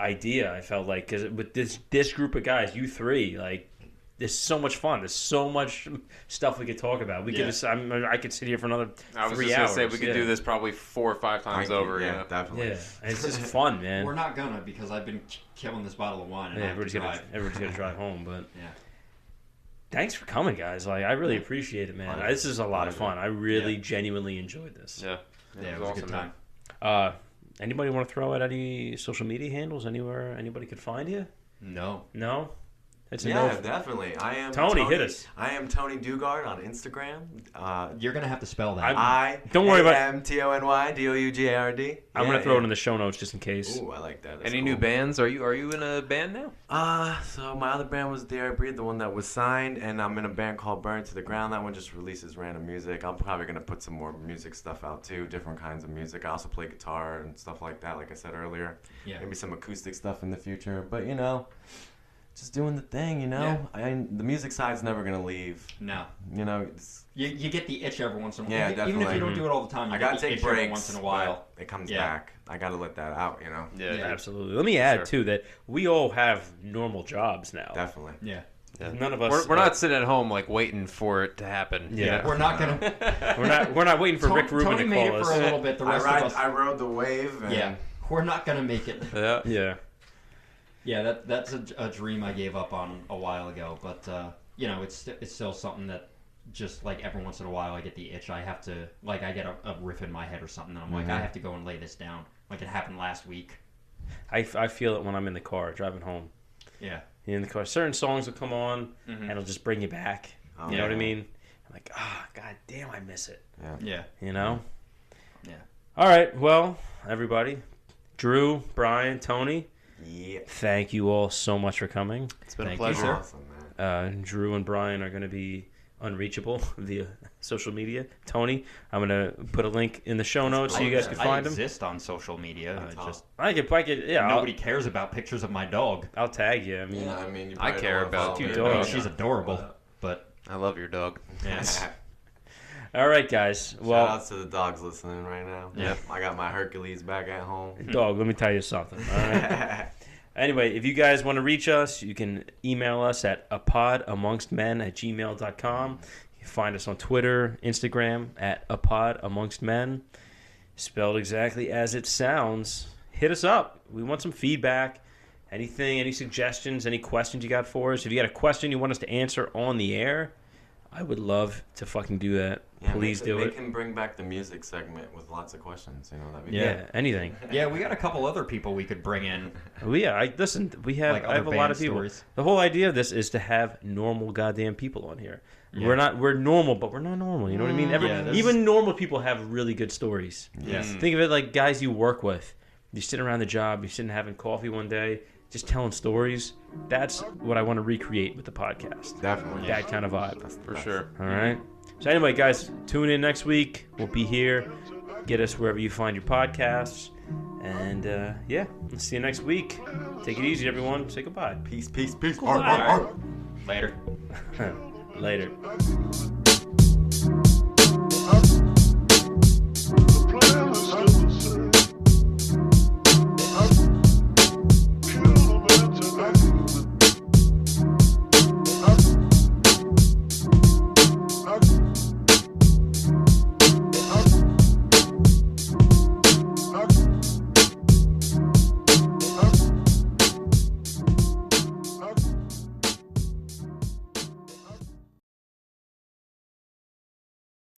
idea. I felt like because with this group of guys, you three, like there's so much fun. There's so much stuff we could talk about. We could just, I could sit here for another 3 hours. I was just gonna say we could do this probably 4 or 5 times over. Yeah, definitely. Yeah, and it's just fun, man. We're not gonna because I've been killing this bottle of wine. And everybody's gonna drive home, but yeah. Thanks for coming, guys. Like I really appreciate it, man. This is a lot of fun. I really genuinely enjoyed this. Yeah, it was a good time. Anybody want to throw out any social media handles anywhere anybody could find you? No. It's definitely. I am Tony. Hit us. I am Tony Dugard on Instagram. You're gonna have to spell that. Don't worry about IAMTONYDOUGARD. I'm gonna throw it in the show notes just in case. Ooh, I like that. Any new bands? Are you in a band now? So my other band was Dare I Breathe, the one that was signed, and I'm in a band called Burn to the Ground. That one just releases random music. I'm probably gonna put some more music stuff out too, different kinds of music. I also play guitar and stuff like that, like I said earlier. Yeah. Maybe some acoustic stuff in the future, but just doing the thing, Yeah. The music side's never gonna leave. No. You get the itch every once in a while. Yeah, Even definitely. if you don't do it all the time, you I gotta get the take itch every breaks once in a while. but it comes back. I gotta let that out, Yeah, absolutely. Let me add too that we all have normal jobs now. Definitely. Yeah. None of us. We're not sitting at home like waiting for it to happen. Yeah. We're not gonna. We're not waiting for Rick Rubin Tony to made call it us. for a little bit. The rest of us. I rode the wave. And We're not gonna make it. Yeah. Yeah, that's a dream I gave up on a while ago, but it's still something that just like every once in a while I get the itch. I have to I get a riff in my head or something, and I'm like I have to go and lay this down. Like it happened last week. I feel it when I'm in the car driving home. Yeah. In the car, certain songs will come on and it'll just bring you back. You know what I mean? I'm like, god damn, I miss it. Yeah. Yeah. Yeah. All right, well, everybody, Drew, Brian, Tony. Yeah. Thank you all so much for coming. It's been a pleasure. Awesome, man. Drew and Brian are going to be unreachable via social media. Tony, I'm going to put a link in the show notes so you guys can find him. I exist on social media. I could, yeah. Nobody cares about pictures of my dog. I'll tag you. I care about your dog. dog. She's adorable, but I love your dog. yes. All right, guys. Well, shout outs to the dogs listening right now. Yeah. I got my Hercules back at home. dog, let me tell you something. All right. Anyway, if you guys want to reach us, you can email us at APodAmongstMen@gmail.com. You can find us on Twitter, Instagram at APodAmongstMen. Spelled exactly as it sounds. Hit us up. We want some feedback. Anything, any suggestions, any questions you got for us. If you got a question you want us to answer on the air, I would love to fucking do that. Please do it. We can bring back the music segment with lots of questions. That'd be Yeah, anything. Yeah, we got a couple other people we could bring in. Well, yeah, I have a lot of people. Stories. The whole idea of this is to have normal goddamn people on here. Yeah. We're normal, but we're not normal. You know what I mean? Even normal people have really good stories. Yes. Think of it like guys you work with. You're sitting around the job, you're sitting having coffee one day, just telling stories. That's what I want to recreate with the podcast. Definitely. That kind of vibe. For sure. All right. So anyway, guys, tune in next week. We'll be here. Get us wherever you find your podcasts. And, we'll see you next week. Take it easy, everyone. Say goodbye. Peace, peace, peace. Later. Later.